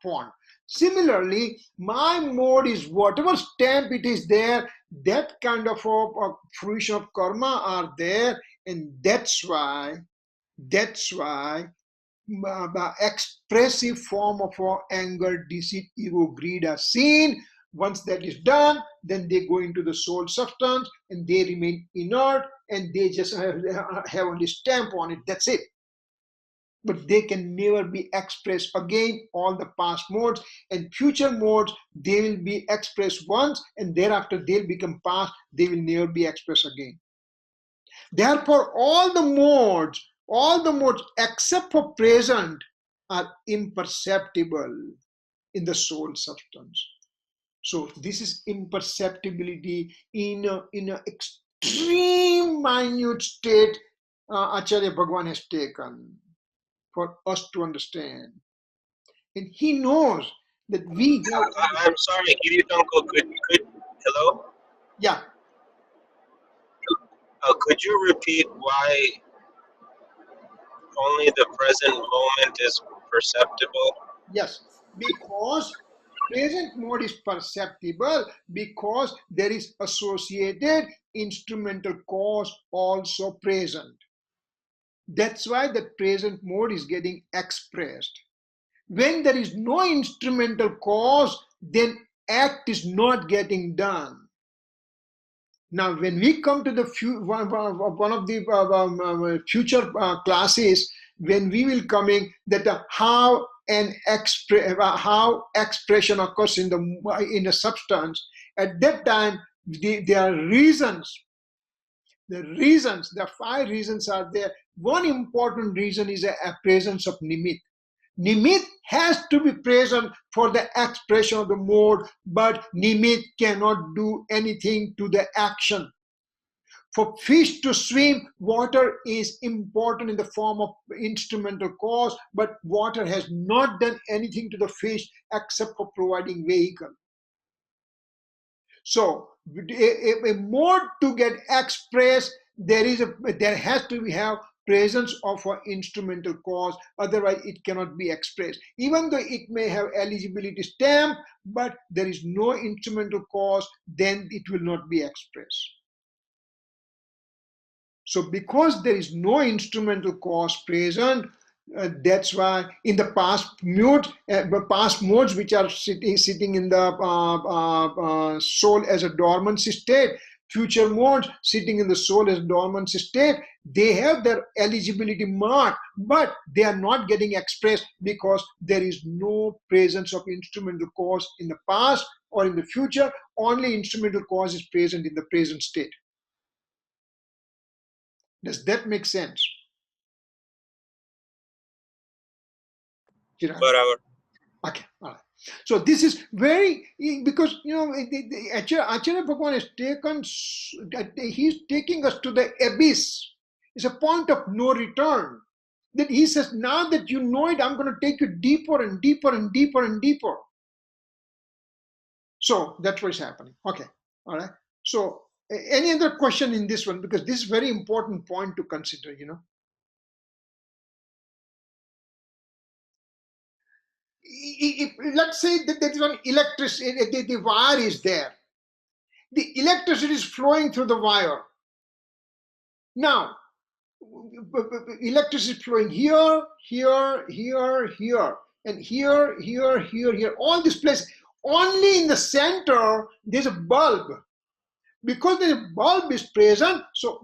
pond. Similarly, my mode is whatever stamp it is there, that kind of a fruition of karma are there, and that's why the expressive form of anger, deceit, ego, greed are seen. Once that is done, then they go into the soul substance and they remain inert, and they just have only stamp on it. That's it. But they can never be expressed again, all the past modes. And future modes, they will be expressed once, and thereafter they'll become past. They will never be expressed again. Therefore, all the modes except for present are imperceptible in the soul substance. So this is imperceptibility in an extreme minute state Acharya Bhagwan has taken for us to understand. And he knows that we have... I'm sorry, Kirit uncle, hello? Yeah. Could you repeat why only the present moment is perceptible? Yes, because present mode is perceptible because there is associated instrumental cause also present. That's why the present mode is getting expressed. When there is no instrumental cause, then act is not getting done. Now, when we come to the one of the future classes, when we will coming that how how expression occurs in a substance. At that time, there are reasons. The 5 reasons are there. One important reason is a presence of nimit. Nimit has to be present for the expression of the mode, but nimit cannot do anything to the action. For fish to swim, water is important in the form of instrumental cause, but water has not done anything to the fish except for providing vehicle. So a mode to get expressed, there has to have presence of an instrumental cause, otherwise it cannot be expressed. Even though it may have eligibility stamp, but there is no instrumental cause, then it will not be expressed. So because there is no instrumental cause present, that's why in the past modes which are sitting in the soul as a dormancy state, future modes sitting in the soul as dormancy state, they have their eligibility mark, but they are not getting expressed because there is no presence of instrumental cause in the past or in the future. Only instrumental cause is present in the present state. Does that make sense? Whatever. Okay, all right. So this is very, because Acharya Bhagavan has taken, he's taking us to the abyss. It's a point of no return. That he says, now that you know it, I'm going to take you deeper and deeper and deeper and deeper. So that's what's happening. Okay, all right. So any other question in this one? Because this is a very important point to consider, If, let's say that there is one electricity, the wire is there. The electricity is flowing through the wire. Now, electricity is flowing here, here, here, here, and here, here, here, here, all these places. Only in the center, there's a bulb. Because the bulb is present, so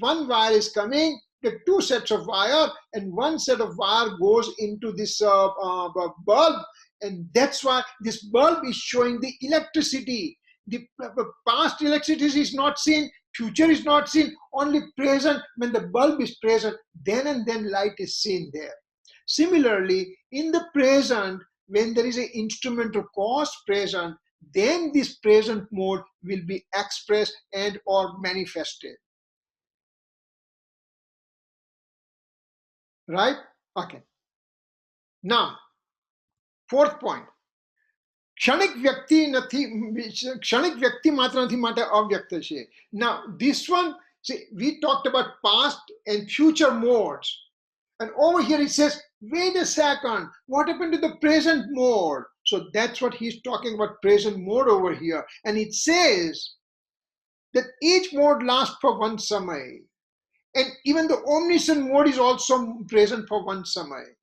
one wire is coming, the 2 sets of wire, and 1 set of wire goes into this bulb, and that's why this bulb is showing the electricity. The past electricity is not seen, future is not seen, only present. When the bulb is present, then and then light is seen there. Similarly, in the present, when there is an instrumental cause present, then this present mode will be expressed and or manifested. Right? Okay. Now, 4th point. Kshanik vyakti matra nathi mata avyakta she. Now, this one, see, we talked about past and future modes. And over here it says, wait a second, what happened to the present mode? So that's what he's talking about, present mode over here. And it says that each mode lasts for 1 samay. And even the omniscient mode is also present for 1 samay.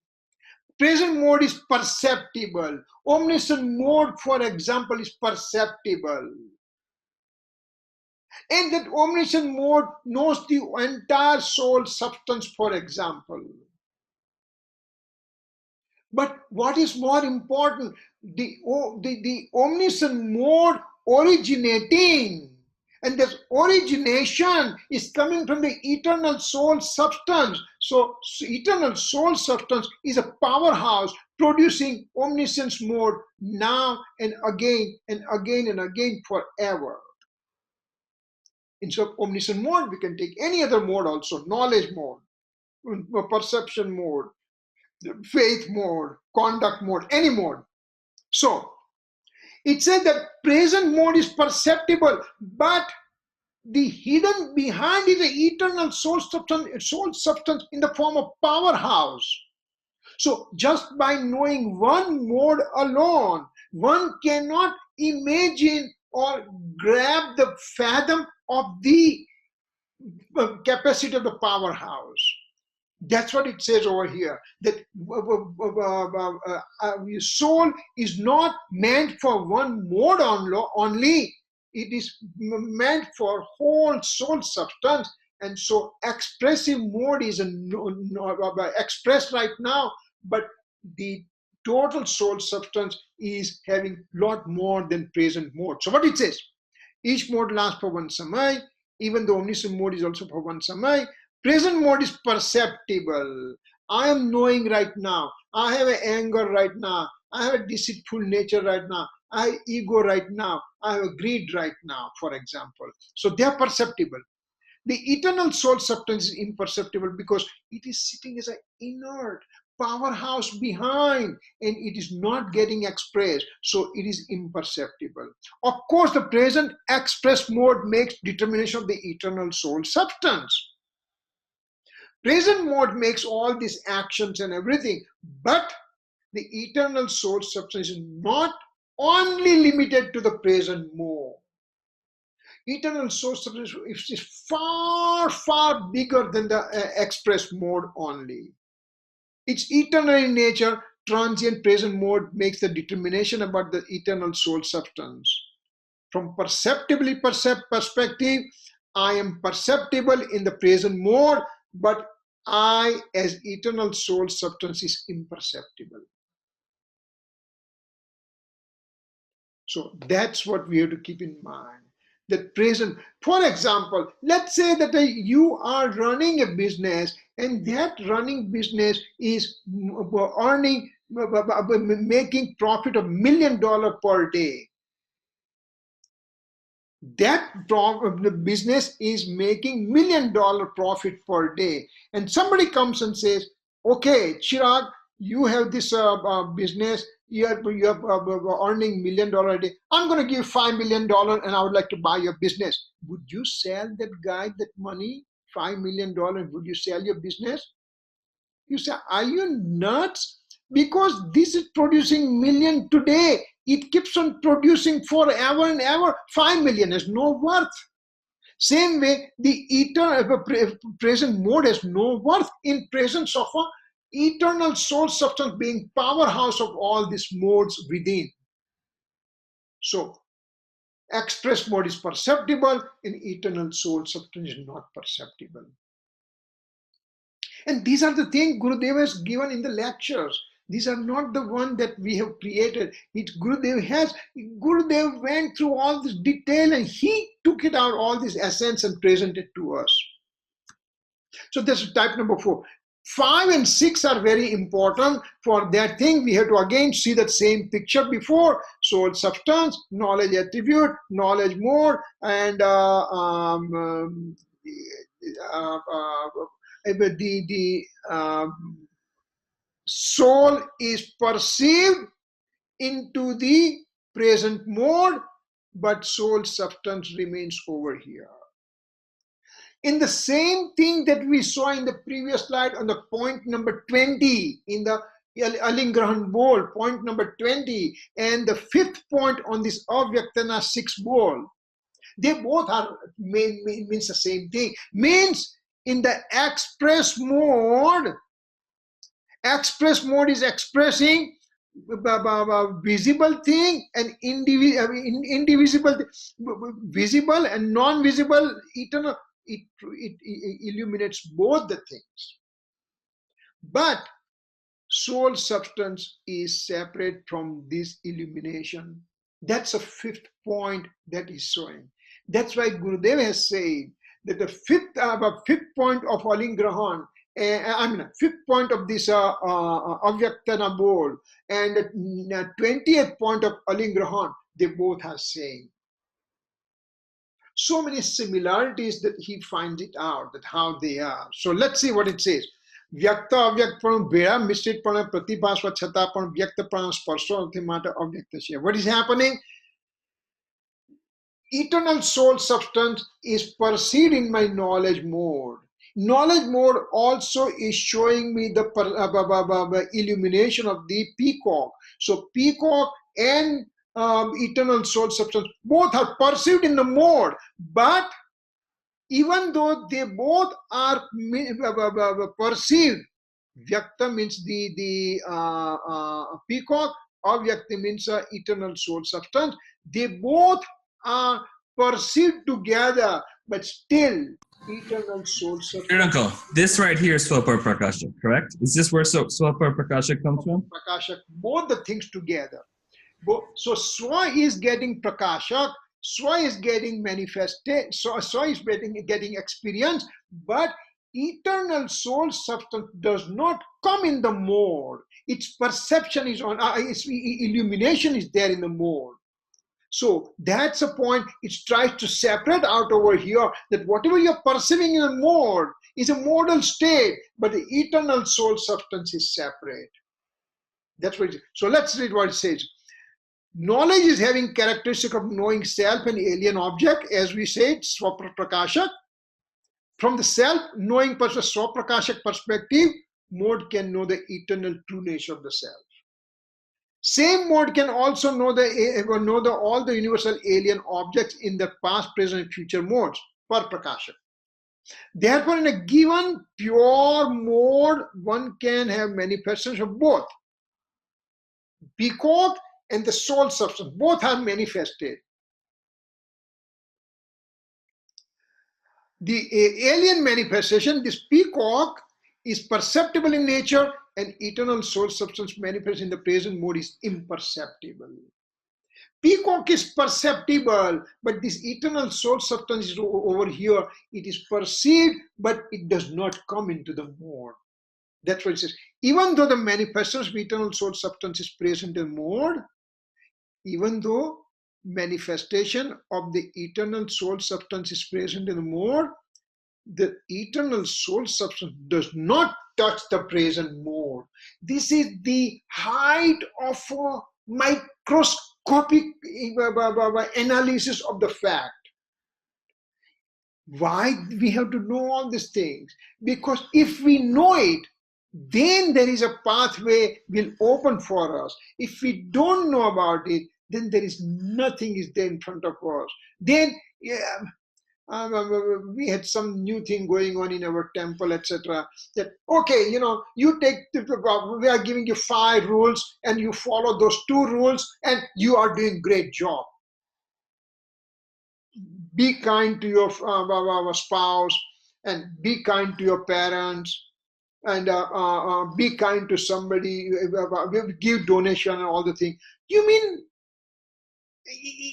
Present mode is perceptible. Omniscient mode, for example, is perceptible. And that omniscient mode knows the entire soul substance, for example. But what is more important, the omniscient mode originating, and this origination is coming from the eternal soul substance. So eternal soul substance is a powerhouse producing omniscience mode now and again and again and again forever. Instead of omniscient mode, we can take any other mode also, knowledge mode, perception mode, faith mode, conduct mode, any mode. So it says that present mode is perceptible, but the hidden behind is the eternal soul substance in the form of powerhouse. So just by knowing one mode alone, one cannot imagine or grab the fathom of the capacity of the powerhouse. That's what it says over here, that soul is not meant for one mode only, it is meant for whole soul substance. And so expressive mode is expressed right now, but the total soul substance is having lot more than present mode. So what it says, each mode lasts for one samay, even the omniscient mode is also for one samay. Present mode is perceptible. I am knowing right now. I have an anger right now. I have a deceitful nature right now. I have ego right now. I have a greed right now, for example. So they are perceptible. The eternal soul substance is imperceptible because it is sitting as an inert powerhouse behind and it is not getting expressed. So it is imperceptible. Of course, the present express mode makes determination of the eternal soul substance. Present mode makes all these actions and everything, but the eternal soul substance is not only limited to the present mode. Eternal soul substance is far, far bigger than the express mode only. It's eternal in nature. Transient present mode makes the determination about the eternal soul substance. From perceptibly perspective, I am perceptible in the present mode, but I, as eternal soul substance, is imperceptible. So that's what we have to keep in mind. That present, for example, let's say that you are running a business and that running business is earning, making profit of $1 million per day. That the business is making $1 million profit per day, and somebody comes and says, okay, Chirag, you have this business, you are earning $1 million a day, I'm going to give $5 million and I would like to buy your business. Would you sell that guy that money, $5 million? Would you sell your business? You say, are you nuts? Because this is producing million today. It keeps on producing forever and ever. 5 million has no worth. Same way, the eternal present mode has no worth in presence of a eternal soul substance being powerhouse of all these modes within. So, express mode is perceptible, and eternal soul substance is not perceptible. And these are the things Gurudev has given in the lectures. These are not the one that we have created. Gurudev went through all this detail and he took it out, all this essence, and presented to us. So that's type number 4. 5 and 6 are very important. For that thing, we have to again see that same picture before. Soul substance, knowledge attribute, knowledge mode, and the soul is perceived into the present mode, but soul substance remains over here. In the same thing that we saw in the previous slide on the point number 20 in the Alingrahan bowl, point number 20, and the 5th point on this Avyaktana 6 bowl, they both are means the same thing. Means in the express mode is expressing visible thing and indivisible, visible and non-visible, eternal. It illuminates both the things. But soul substance is separate from this illumination. That's a 5th point that is showing. That's why Gurudev has said that the 5th point of Alingrahan, 5th point of this Avyaktana bowl, and the 20th point of Alingrahan, they both are same. So many similarities that he finds it out, that how they are. So let's see what it says. Vyakta avyakt pranam beda mistrit pranam pratibhasva chhata pranam vyakta pranam sparso antimata avyaktasya. What is happening? Eternal soul substance is perceived in my knowledge mode. Knowledge mode also is showing me the illumination of the peacock. So peacock and eternal soul substance both are perceived in the mode, but even though they both are perceived, Vyakta means the peacock, Avyakta means eternal soul substance, they both are perceived together, but still eternal soul substance. Uncle, this right here is Swapar Prakasha, correct? Is this where Swapar Prakasha comes from? Prakashak, both the things together. So Swa is getting Prakashak, Swa is getting manifested, Swa is getting experience, but eternal soul substance does not come in the mode. Its perception is on, its illumination is there in the mode. So that's a point. It tries to separate out over here that whatever you're perceiving in a mode is a modal state, but the eternal soul substance is separate. That's what it is. So let's read what it says. Knowledge is having characteristic of knowing self and alien object, as we said, Swaprakashak. From the self knowing Swaprakashak perspective, mode can know the eternal true nature of the self. Same mode can also know all the universal alien objects in the past, present, and future modes per Prakashak. Therefore, in a given pure mode, one can have manifestations of both. Peacock and the soul substance, both are manifested. The alien manifestation, this peacock, is perceptible in nature, and eternal soul substance manifest in the present mode is imperceptible. Peacock is perceptible, but this eternal soul substance is over here. It is perceived, but it does not come into the mode. That's what it says. Even though the manifestation of eternal soul substance is present in mode, even though manifestation of the eternal soul substance is present in the mode, the eternal soul substance does not touch the present mode. This is the height of a microscopic analysis of the fact. Why we have to know all these things? Because if we know it, then there is a pathway will open for us. If we don't know about it, then there is nothing is there in front of us. Then we had some new thing going on in our temple, etc. That okay, you take we are giving you 5 rules, and you follow those 2 rules, and you are doing great job. Be kind to your spouse, and be kind to your parents, and be kind to somebody, give donation and all the thing. You mean,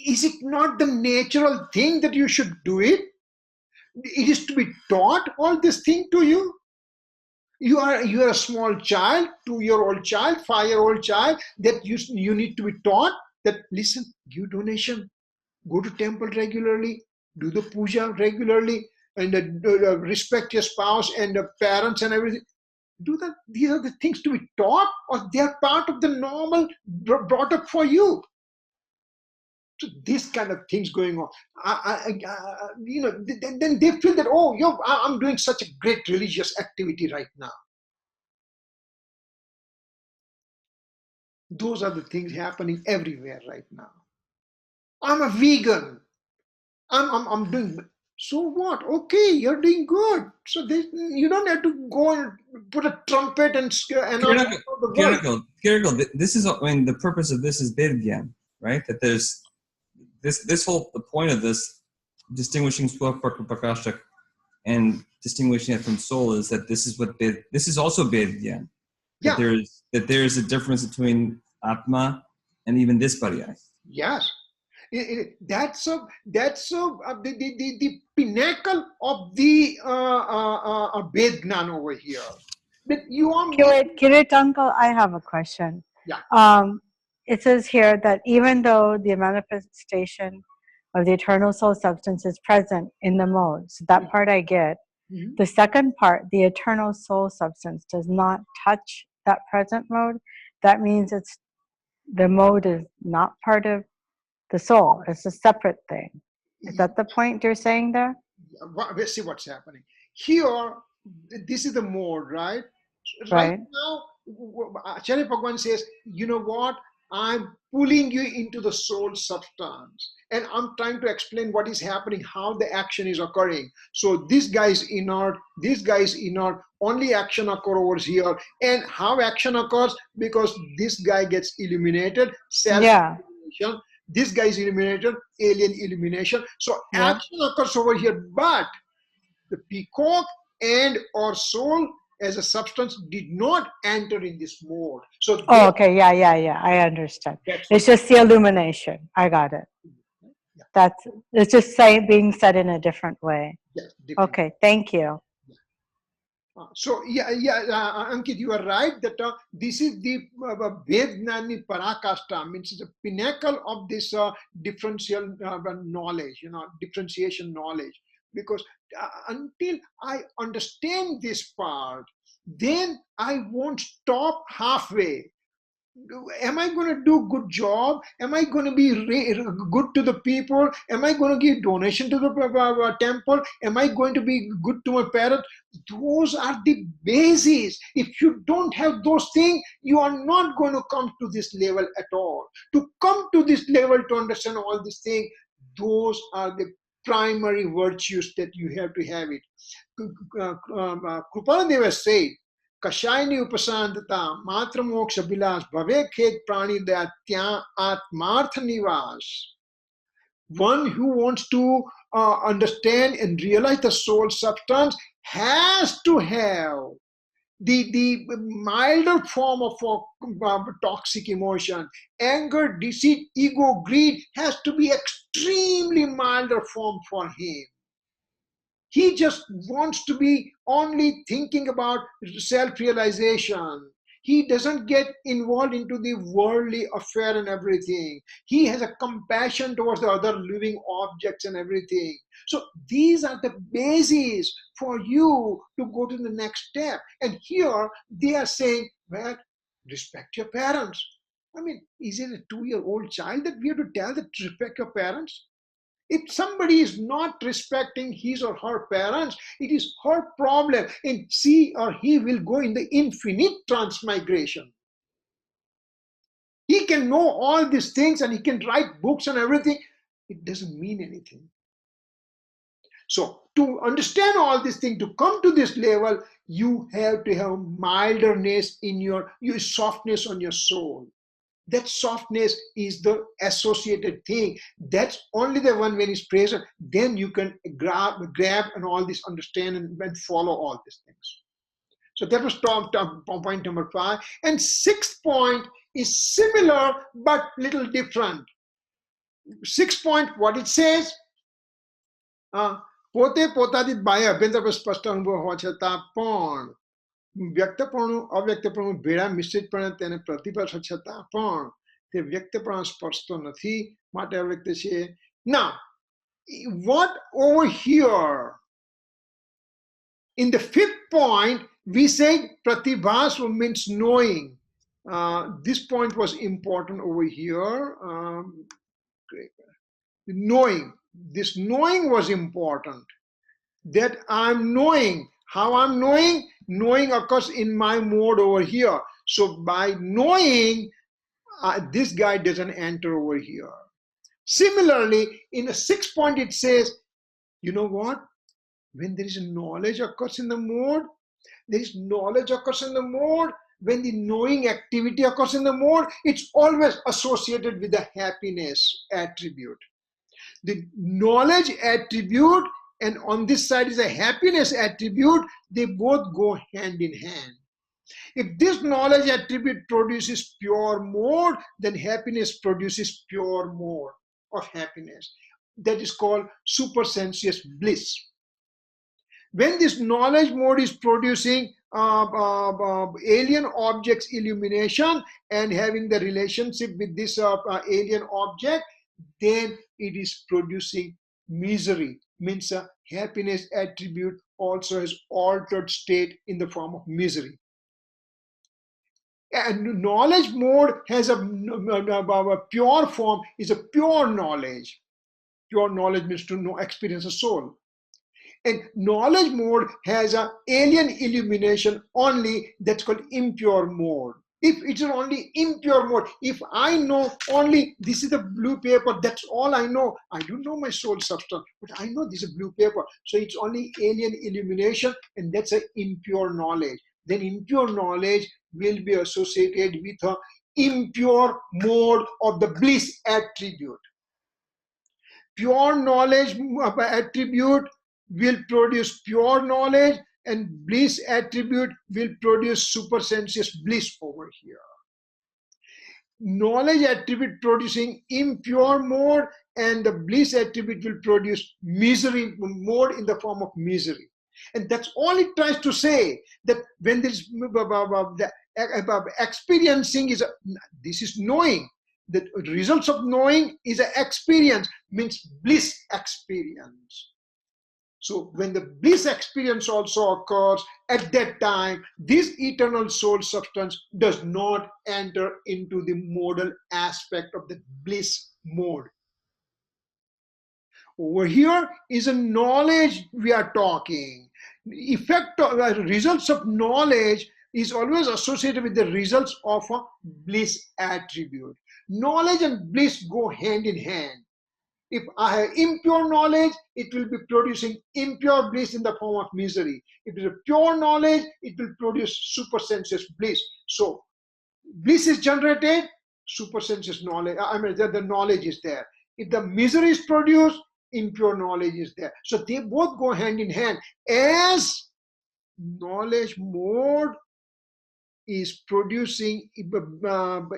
is it not the natural thing that you should do it? It is to be taught all this thing to you. You are a small child, 2-year-old child, 5-year-old child, that you need to be taught that, listen, give donation, go to temple regularly, do the puja regularly, and respect your spouse and parents and everything. Do that. These are the things to be taught, or they are part of the normal brought up for you. So this kind of things going on. Then they feel that, oh, I'm doing such a great religious activity right now. Those are the things happening everywhere right now. I'm a vegan. I'm doing. So what? Okay, you're doing good. So you don't have to go and put a trumpet and announce the world. Kirit, this is, the purpose of this is Vedgyan, right? That there's this whole, the point of this, distinguishing Swaprakashak and distinguishing it from soul, is that this is also Vedgyan. Yeah. That there's a difference between Atma and even this Pariyai. Yes. That's the pinnacle of the Vedgyan over here. But you are Kirit uncle, I have a question. Yeah. It says here that even though the manifestation of the eternal soul substance is present in the mode, so that part I get. Mm-hmm. The second part, the eternal soul substance does not touch that present mode. That means the mode is not part of the soul. It's a separate thing. Is that the point you're saying there? Let's see what's happening. Here, this is the mode, right? Right. Now, Acharya Bhagwan says, you know what? I'm pulling you into the soul substance, and I'm trying to explain what is happening, how the action is occurring. So this guy is inert, this guy is inert, only action occurs over here. And how action occurs? Because this guy gets illuminated, self-illumination. This guy is illuminated, alien illumination. So Yeah. action occurs over here, but the peacock and or soul as a substance did not enter in this mode. So Oh, okay. Yeah. I understand. that's It's just the illumination. I got it. yeah, It's just being said in a different way. different. Okay. Thank you. So Ankit, you are right that this is the Vednani Parakasta, means the pinnacle of this differential knowledge, differentiation knowledge. Because until I understand this part, then I won't stop halfway. Am I going to do good job? Am I going to be good to the people? Am I going to give donation to the temple? Am I going to be good to my parents? Those are the bases. If you don't have those things, you are not going to come to this level at all. To come to this level, to understand all these things, those are the primary virtues that you have to have it. Krupanadeva said, Kashayani upasantata, matra moksha bilas, bhave khet prani datya atmartha nivas. One who wants to understand and realize the soul substance has to have the milder form of toxic emotion. Anger, deceit, ego, greed has to be extremely milder form for him. He just wants to be only thinking about self-realization. He doesn't get involved into the worldly affair and everything. He has a compassion towards the other living objects and everything. So these are the bases for you to go to the next step. And here they are saying, well, respect your parents. I mean, is it a 2-year-old child that we have to tell that respect your parents? If somebody is not respecting his or her parents, it is her problem, and she or he will go in the infinite transmigration. He can know all these things and he can write books and everything. It doesn't mean anything. So to understand all these things, to come to this level, you have to have milderness in your softness on your soul. That softness is the associated thing. That's only the one when it's present. Then you can grab and all this understand and follow all these things. So that was point number 5. And 6th point is similar but little different. 6th point, what it says, પોતે પોતાથી બાહ્ય અભ્યંતર પર સ્પષ્ટ અનુભવ હોવા છતાં પણ વ્યક્તપણું અવ્યક્તપણું ભેળા મિશ્રિતપણે તેને પ્રતિભાસ છતાં પણ તે વ્યક્તપણા સ્પર્શતો નથી માટે અવ્યક્ત છે. Now, what over here in the 5th point we say pratibhas means knowing. This point was important over here. Knowing, this knowing was important, that I'm knowing. How I'm knowing? Knowing occurs in my mode over here. So by knowing, this guy doesn't enter over here. Similarly, in the 6th point, it says, you know what? When there is knowledge occurs in the mode, there is knowledge occurs in the mode. When the knowing activity occurs in the mode, it's always associated with the happiness attribute. The knowledge attribute and on this side is a happiness attribute. They both go hand in hand. If this knowledge attribute produces pure mode, then happiness produces pure mode of happiness. That is called supersensuous bliss. When this knowledge mode is producing alien objects illumination and having the relationship with this alien object, then it is producing misery. Means a happiness attribute also has altered state in the form of misery. And knowledge mode has a pure form, is a pure knowledge. Pure knowledge means to know, experience a soul. And knowledge mode has an alien illumination only, that's called impure mode. If it's only impure mode, if I know only this is the blue paper, that's all I know. I don't know my soul substance, but I know this is blue paper. So it's only alien illumination, and that's an impure knowledge. Then impure knowledge will be associated with impure mode of the bliss attribute. Pure knowledge attribute will produce pure knowledge, and bliss attribute will produce supersensuous bliss over here. Knowledge attribute producing impure mode, and the bliss attribute will produce misery mode in the form of misery. And that's all it tries to say, that when there's the experiencing is this is knowing. The results of knowing is an experience, means bliss experience. So when the bliss experience also occurs, at that time, this eternal soul substance does not enter into the modal aspect of the bliss mode. Over here is a knowledge we are talking. Effect of results of knowledge is always associated with the results of a bliss attribute. Knowledge and bliss go hand in hand. If I have impure knowledge, it will be producing impure bliss in the form of misery. If it is a pure knowledge, it will produce supersensuous bliss. So bliss is generated, supersensuous knowledge, the knowledge is there. If the misery is produced, impure knowledge is there. So they both go hand in hand. As knowledge mode is producing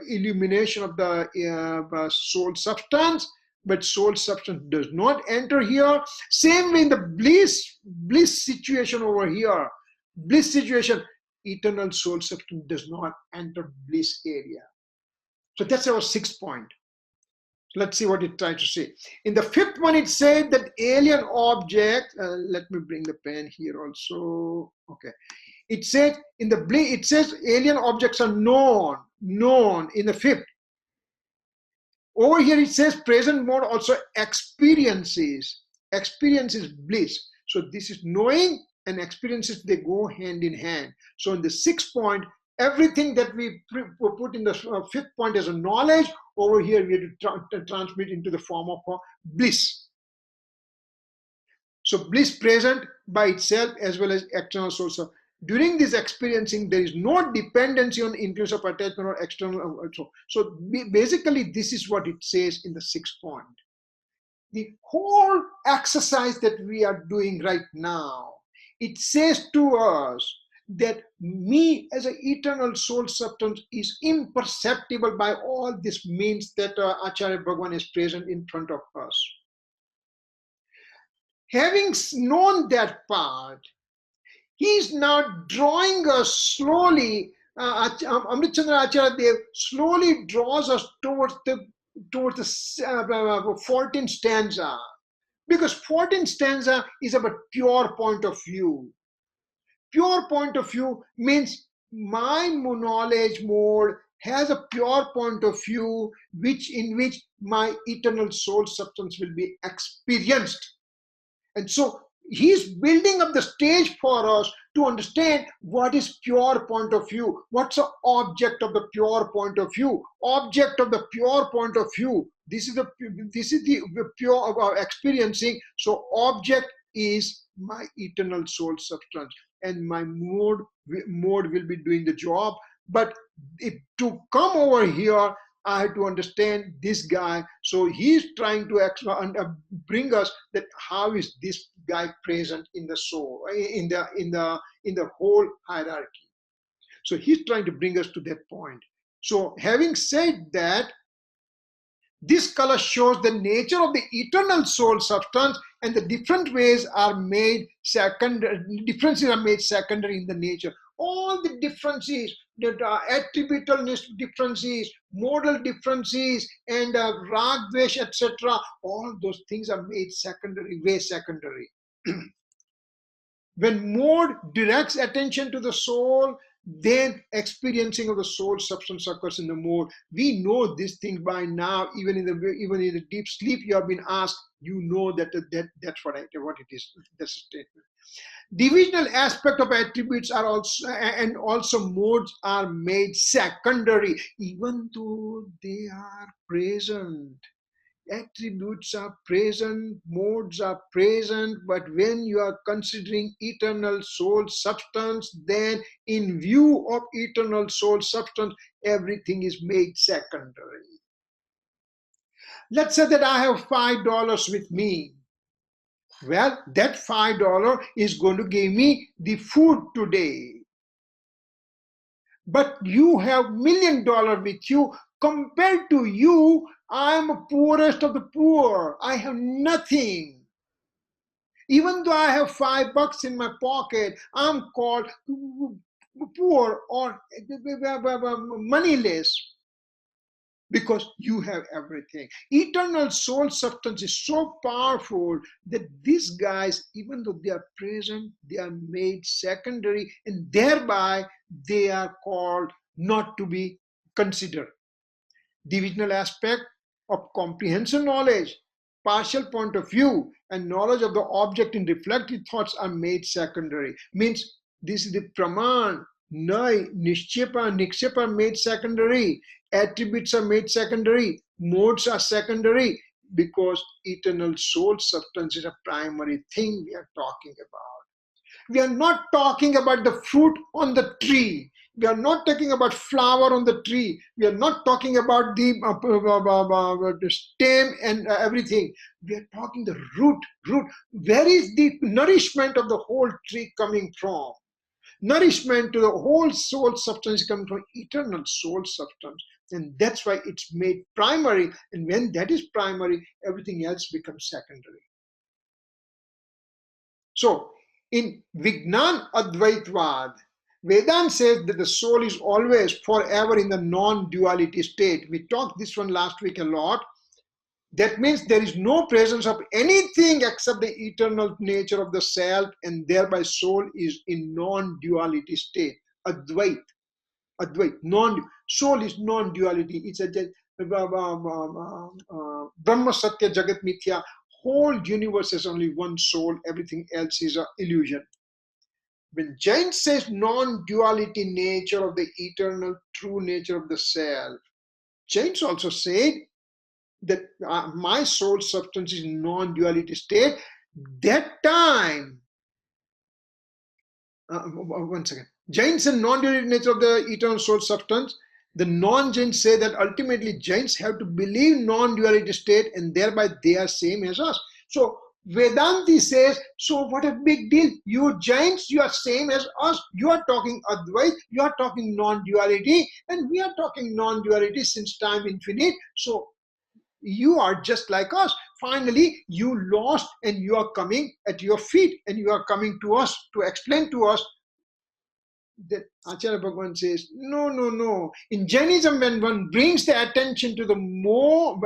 illumination of the soul substance, but soul substance does not enter here. Same way in the bliss situation over here. Bliss situation, eternal soul substance does not enter bliss area. So that's our 6th point. Let's see what it tries to say. In the 5th one, it said that alien object, let me bring the pen here also. Okay. It says in the it says alien objects are known in the 5th. Over here it says present mode also experiences bliss. So this is knowing and experiences, they go hand in hand. So in the 6th point, everything that we put in the 5th point as a knowledge, over here we have to transmit into the form of a bliss. So bliss present by itself as well as external source. During this experiencing, there is no dependency on influence of attachment or external. So basically, this is what it says in the 6th point. The whole exercise that we are doing right now, it says to us that me as an eternal soul substance is imperceptible by all this means that Acharya Bhagavan is present in front of us. Having known that part, he is now drawing us slowly. Amrit Chandra Acharya Dev slowly draws us towards the 14th stanza, because 14th stanza is about pure point of view. Pure point of view means my knowledge mode has a pure point of view, in which my eternal soul substance will be experienced. And so he's building up the stage for us to understand what is pure point of view. What's the object of the pure point of view? Object of the pure point of view. This is the pure experiencing. So object is my eternal soul substance, and my mode will be doing the job. But to come over here, I have to understand this guy. So he's trying to bring us that how is this guy present in the soul, in the whole hierarchy. So he's trying to bring us to that point. So having said that, this Kalash shows the nature of the eternal soul substance, and the different ways are made secondary. Differences are made secondary in the nature. All the differences, that attributalness differences, modal differences, and rag, dvesh, etc., all those things are made secondary, way secondary. When mode directs attention to the soul, then experiencing of the soul substance occurs in the mode. We know this thing by now. Even in the deep sleep, you have been asked. You know that's what it is. That's a statement. Divisional aspect of attributes are also modes are made secondary, even though they are present. Attributes are present, modes are present, but when you are considering eternal soul substance, then in view of eternal soul substance, everything is made secondary. Let's say that I have $5 with me. Well, that $5 is going to give me the food today. But you have $1 million with you. Compared to you, I am the poorest of the poor. I have nothing. Even though I have $5 in my pocket, I'm called poor or moneyless because you have everything. Eternal soul substance is so powerful that these guys, even though they are present, they are made secondary, and thereby they are called not to be considered. Divisional aspect of comprehension knowledge, partial point of view, and knowledge of the object in reflective thoughts are made secondary. Means this is the praman, nai, nishchepa, nikshepa are made secondary, attributes are made secondary, modes are secondary, because eternal soul substance is a primary thing we are talking about. We are not talking about the fruit on the tree. We are not talking about flower on the tree. We are not talking about the stem and everything. We are talking the root. Where is the nourishment of the whole tree coming from? Nourishment to the whole soul substance coming from eternal soul substance. And that's why it's made primary. And when that is primary, everything else becomes secondary. So, in Vignan Advaitvad, Vedanta says that the soul is always forever in the non-duality state. We talked this one last week a lot. That means there is no presence of anything except the eternal nature of the self, and thereby soul is in non-duality state. Advait, soul is non-duality. It's a Brahma Satya Jagat Mithya. Whole universe has only one soul. Everything else is an illusion. When Jain says non-duality nature of the eternal true nature of the self, Jains also said that my soul substance is non-duality state. That time, one second. Jains and non-duality nature of the eternal soul substance. The non-Jains say that ultimately Jains have to believe non-duality state, and thereby they are same as us. So Vedanti says, so what a big deal. You Jains, you are same as us. You are talking Advait, you are talking non-duality, and we are talking non-duality since time infinite. So you are just like us. Finally, you lost and you are coming at your feet, and you are coming to us to explain to us. That Acharya Bhagavan says, no. In Jainism, when one brings the attention to the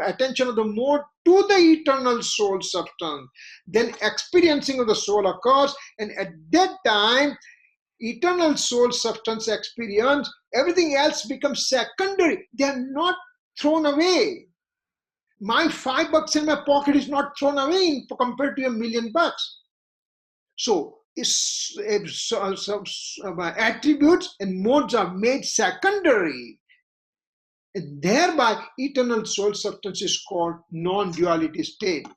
attention of the mode to the eternal soul substance, then experiencing of the soul occurs, and at that time, eternal soul substance experience, everything else becomes secondary. They are not thrown away. My $5 in my pocket is not thrown away compared to $1 million. So, attributes and modes are made secondary, and thereby eternal soul substance is called non-duality state.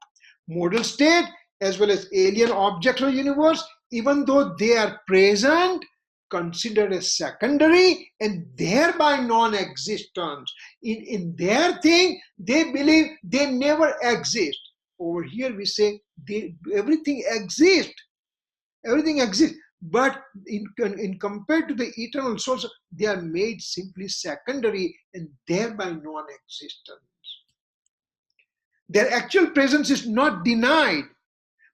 Modal state as well as alien objects of the universe, even though they are present, considered as secondary and thereby non-existent. In their thing, they believe they never exist. Over here we say everything exists. Everything exists, but in compared to the eternal source, they are made simply secondary and thereby non-existent. Their actual presence is not denied,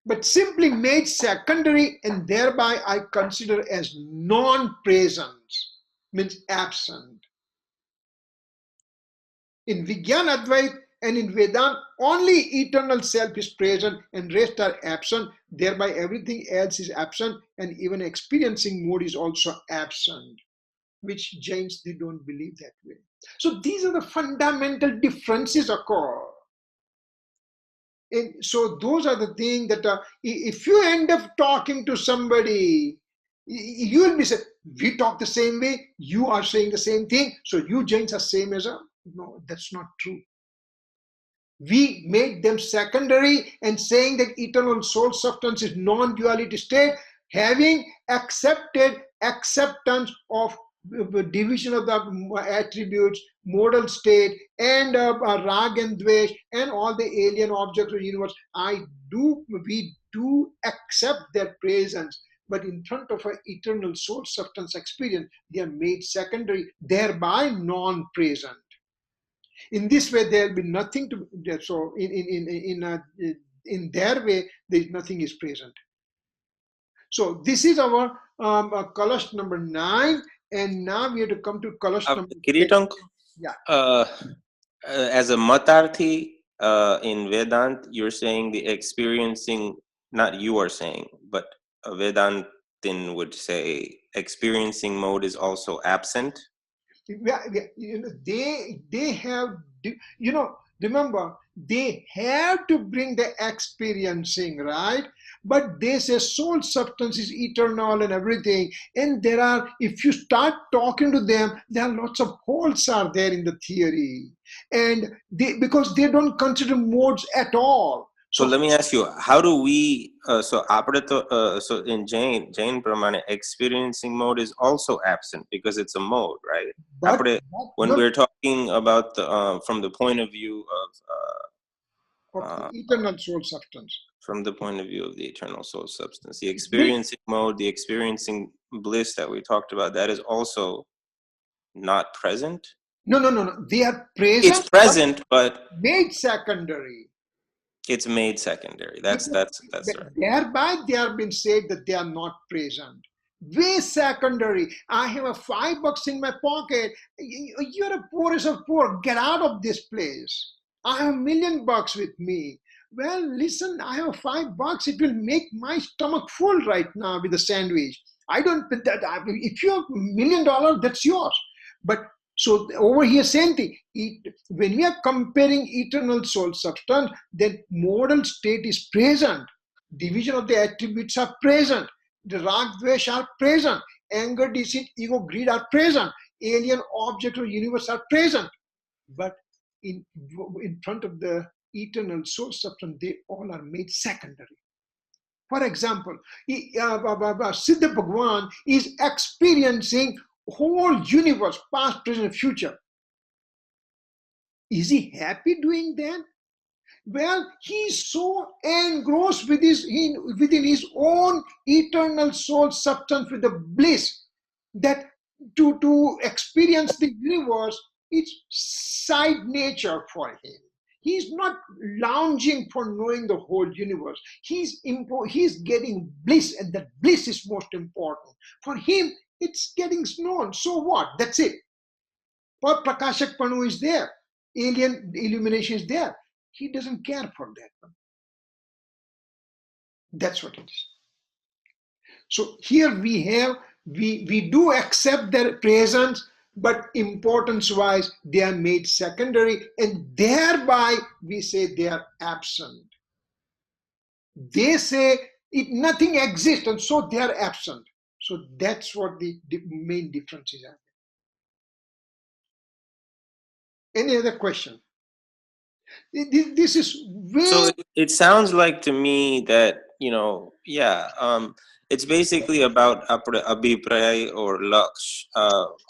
but simply made secondary, and thereby I consider as non-presence, means absent. In Vijnana Advait and in Vedanta, only eternal self is present and rest are absent. Thereby everything else is absent, and even experiencing mode is also absent, which Jains, they don't believe that way. So these are the fundamental differences occur. And so those are the things that if you end up talking to somebody, you will be saying, we talk the same way, you are saying the same thing, so you Jains are same as us. No, that's not true. We made them secondary and saying that eternal soul substance is non-duality state, having accepted acceptance of division of the attributes, modal state, and rag and dvesh, and all the alien objects of the universe. We do accept their presence, but in front of an eternal soul substance experience, they are made secondary, thereby non-present. In this way, there will be nothing to. So in their way, there is nothing is present. So this is our Kalash number 9, and now we have to come to Kalash number 10. Kirit, Yeah. as a matarthi in Vedant, you're saying the experiencing, not you are saying, but a Vedantin would say experiencing mode is also absent. They have, remember, they have to bring the experiencing, right? But they say soul substance is eternal and everything, and there are, if you start talking to them, there are lots of holes are there in the theory, and because they don't consider modes at all. So let me ask you, how do we, so in Jain Pramana, experiencing mode is also absent because it's a mode, right? When we're talking about from the point of view of eternal soul substance. From the point of view of the eternal soul substance, the experiencing mode, the experiencing bliss that we talked about, that is also not present? No. They are present. It's present, but made secondary. It's made secondary. That's right. Thereby they are being said that they are not present. Way secondary. I have a $5 in my pocket. You're a poorest of poor. Get out of this place. I have $1 million with me. Well, listen, I have $5. It will make my stomach full right now with a sandwich. I don't. If you have $1 million, that's yours. But so over here, same thing. When we are comparing eternal soul substance, then modal state is present. Division of the attributes are present. The rag, dvesh are present. Anger, deceit, ego, greed are present. Alien objects of the universe are present. But in front of the eternal soul substance, they all are made secondary. For example, Siddha Bhagwan is experiencing whole universe, past, present, future. Is he happy doing that? Well, he's so engrossed within his own eternal soul substance with the bliss that to experience the universe, it's side nature for him. He's not lounging for knowing the whole universe. He's getting bliss, and that bliss is most important. For him, it's getting known. So what? That's it. But Prakashak Panu is there. Alien illumination is there. He doesn't care for that. That's what it is. So here we do accept their presence, but importance-wise, they are made secondary, and thereby we say they are absent. They say nothing exists, and so they are absent. So that's what the main difference is. Any other question? This is very... So it sounds like to me that, it's basically about abhipraya or laksh.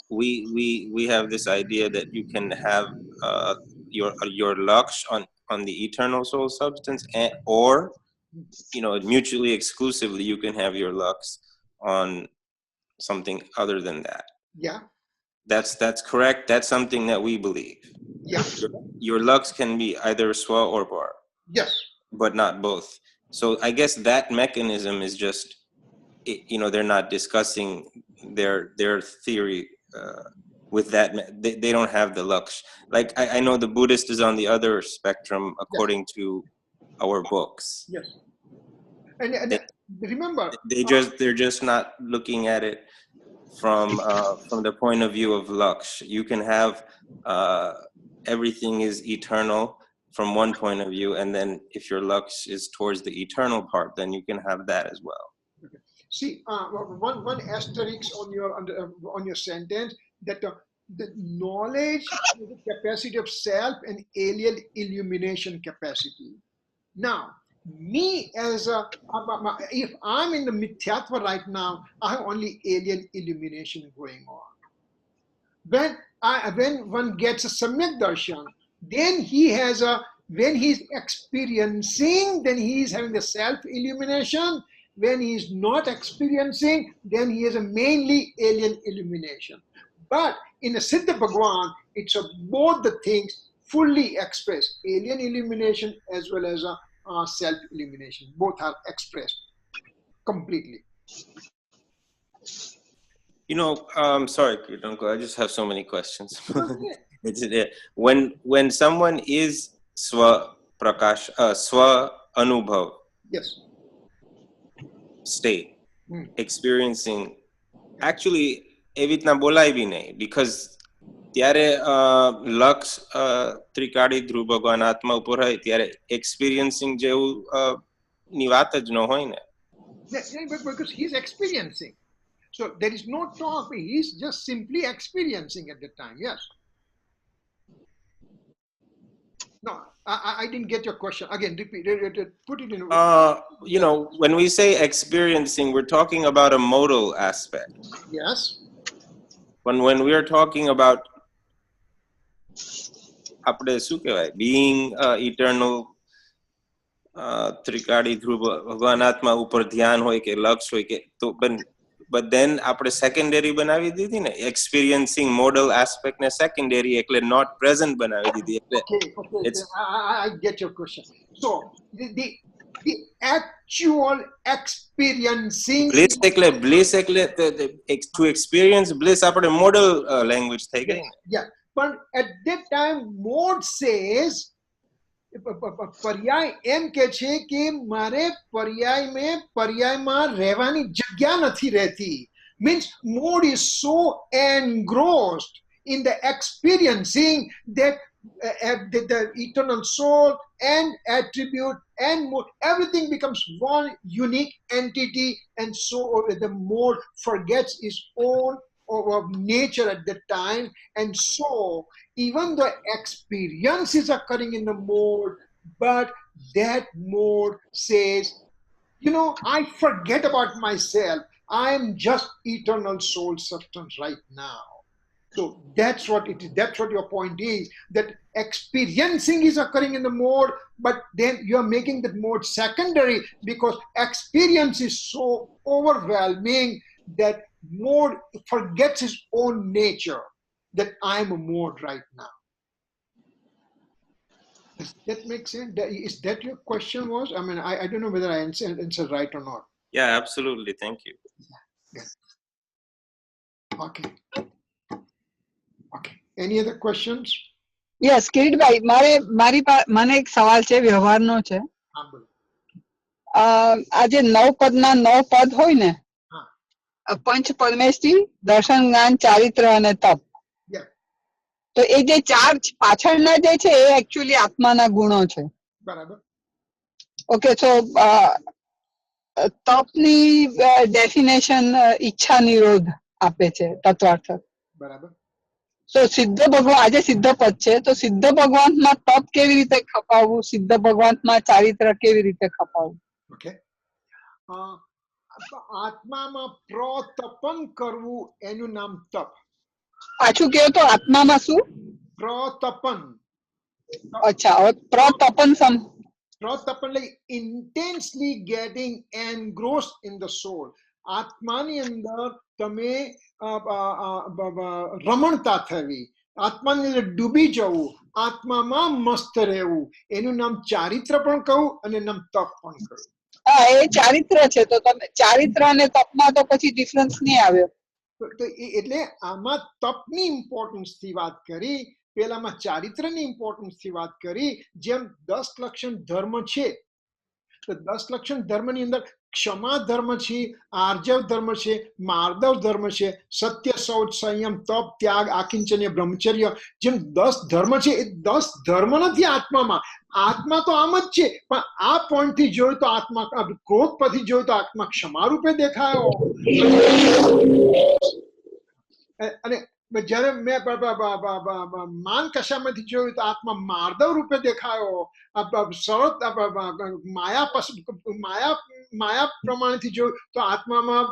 We have this idea that you can have your laksh on the eternal soul substance, or mutually exclusively you can have your laksh on something other than that. Yeah. That's correct. That's something that we believe. Yeah. Your laksh can be either swa or par. Yes. But not both. So I guess that mechanism is just, they're not discussing their theory with that. They don't have the laksh. Like I know the Buddhist is on the other spectrum according to our books. Yes. And remember, they're just not looking at it from the point of view of laksh. You can have everything is eternal from one point of view, and then if your laksh is towards the eternal part, then you can have that as well. Okay. See, one asterisk on your sentence that the knowledge, the capacity of self, and alien illumination capacity. Now, me as a, if I'm in the mithyatva right now, I have only alien illumination going on. When one gets a samyak darshan, then he has a, when he's experiencing, then he is having the self illumination. When he is not experiencing, then he has a mainly alien illumination. But in a Siddha Bhagwan, it's a, both the things fully expressed, alien illumination as well as a self illumination. Both are expressed completely. You know, sorry, Kirit, I just have so many questions. Okay. When someone is swa prakash, swa anubhav Yes. state, Hmm. experiencing, actually એવી રીતના બોલાય બી નહીં, because ત્યારે લક્ષ ત્રિકાળી ધ્રુવ ભગવાન આત્મા ઉપર હોય ત્યારે એક્સપિરિયન્સિંગ જેવું ની વાત જ ન હોય ને. Because he's experiencing. So there is no talk. He's just simply experiencing at the time. Yes. No, I didn't get your question. Again, repeat. Put it in. You know, when we say experiencing, we're talking about a modal aspect. Yes. When we are talking about આપણે શું કહેવાય, being eternal, ત્રિકાળી ધ્રુવ ભગવાન આત્મા ઉપર ધ્યાન હોય કે લક્ષ હોય કે તો but then આપણે secondary બનાવી દીધી ને, experiencing modal aspect ને secondary એટલે not present બનાવી દીધી. Okay. I get your question. So the actual experiencing bliss એટલે to experience bliss આપણે modal language થઈ ગઈ ને. Yeah, but at that time mode says पर्याय એમ કે છે કે મારે પર્યાયમાં રહેવાની જગ્યા નથી રહેતી. Means mode is so engrossed in the experiencing that the eternal soul and attribute and mode, everything becomes one unique entity, and so the mode forgets its own of nature at that time. And so even the experience is occurring in the mode, but that mode says, you know, I forget about myself. I am just eternal soul substance right now. So that's what it is. That's what your point is, that experiencing is occurring in the mode, but then you are making that mode secondary because experience is so overwhelming that mode forgets its own nature, that I am a mode right now. Does that make sense? Is that your question was? I mean, I don't know whether I answered right or not. Yeah, absolutely. Thank you. Yeah. Okay. Any other questions? Yes, Kirit bhai, મને એક સવાલ છે, વ્યવહારનો છે. હા, બોલો. આ જે 9 પદના 9 પદ હોય ને, પંચ પરમેશ્વરી, દર્શન, જ્ઞાન, ચારિત્ર અને તપ. તો એ જે ચાર પાછળના જે છે એ એકચ્યુઅલી આત્માના ગુણો છે. બરાબર. ઓકે, સો તપની ડેફિનેશન ઈચ્છા નિરોધ આપે છે તત્વાર્થ. બરાબર. તો સિદ્ધ ભગવાન, આજે સિદ્ધ પદ છે, તો સિદ્ધ ભગવાનમાં તપ કેવી રીતે ખપાવવું, સિદ્ધ ભગવાનમાં ચારિત્ર કેવી રીતે ખપાવવું? ઓકે, આત્મામાં પ્રતપન કરવું એનું નામ તપ. પાછું કહો તો આત્મામાં શું? પ્રતપન. અચ્છા, પ્રતપન પ્રતપન like intensely getting engrossed in the soul. આત્માની અંદર તમે રમણતા થવી, આત્માની અંદર ડૂબી જવું, આત્મામાં મસ્ત રહેવું, એનું નામ ચારિત્ર પણ કહું અને નામ તપ પણ કહું. હા, એ ચારિત્ર છે. તો તમે ચારિત્ર અને તપમાં તો પછી ડિફરન્સ નહીં આવ્યો. તો એટલે આમાં તપની ઇમ્પોર્ટન્સ થી વાત કરી, પેલામાં ચારિત્રની ઇમ્પોર્ટન્સ થી વાત કરી. જેમ 10 લક્ષણ ધર્મ છે, તો 10 લક્ષણ ધર્મની અંદર ક્ષમા ધર્મ છે, આર્જવ ધર્મ છે, માર્દવ ધર્મ છે, સત્ય, શૌચ, સંયમ, તપ, ત્યાગ, આકિંચન્ય, બ્રહ્મચર્ય, જેમ 10 ધર્મ છે. એ 10 ધર્મ નથી આત્મામાં. આત્મા તો આમ જ છે, પણ આ પોઈન્ટ થી જોયું તો આત્મા, ક્રોધ પરથી જોયું તો આત્મા ક્ષમા રૂપે દેખાયો, અને જ્યારે મેં માન કશામાંથી જોયું તો આત્મા માર્દવ રૂપે દેખાયો, સરળ માયા માયા પ્રમાણેથી જોયું તો આત્મામાં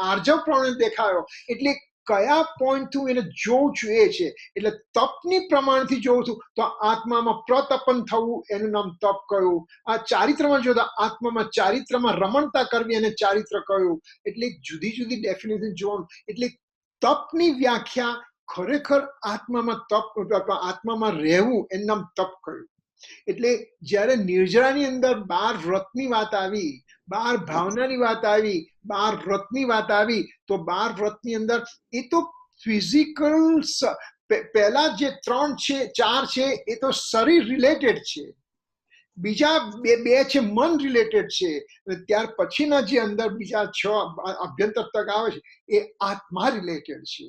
આર્જવ પ્રમાણે દેખાયો. એટલે કયા પોઈન્ટથી એને જોઉં છું એ છે. એટલે તપની પ્રમાણથી જોઉં છું તો આત્મામાં પ્રતપન થવું એનું નામ તપ કહ્યું. આ ચારિત્રમાં જોતા આત્મામાં ચારિત્રમાં રમણતા કરવી એને ચારિત્ર કહ્યું. એટલે જુદી જુદી ડેફિનેશન જોવાનું. એટલે તપની વ્યાખ્યા ખરેખર આત્મામાં આત્મામાં રહેવું એનું નામ તપ કહ્યું. એટલે જ્યારે નિર્જરાની અંદર 12 વ્રતની વાત આવી, 12 ભાવનાની વાત આવી, 12 વ્રતની વાત આવી, તો 12 વ્રતની અંદર એ તો ફિઝિકલ, પહેલા જે 3 છે 4 છે એ તો શરીર રિલેટેડ છે, બીજા બે છે મન રિલેટેડ છે, અને ત્યાર પછીના જે અંદર બીજા 6 અભ્યંતર તક આવે છે એ આત્મા રિલેટેડ છે.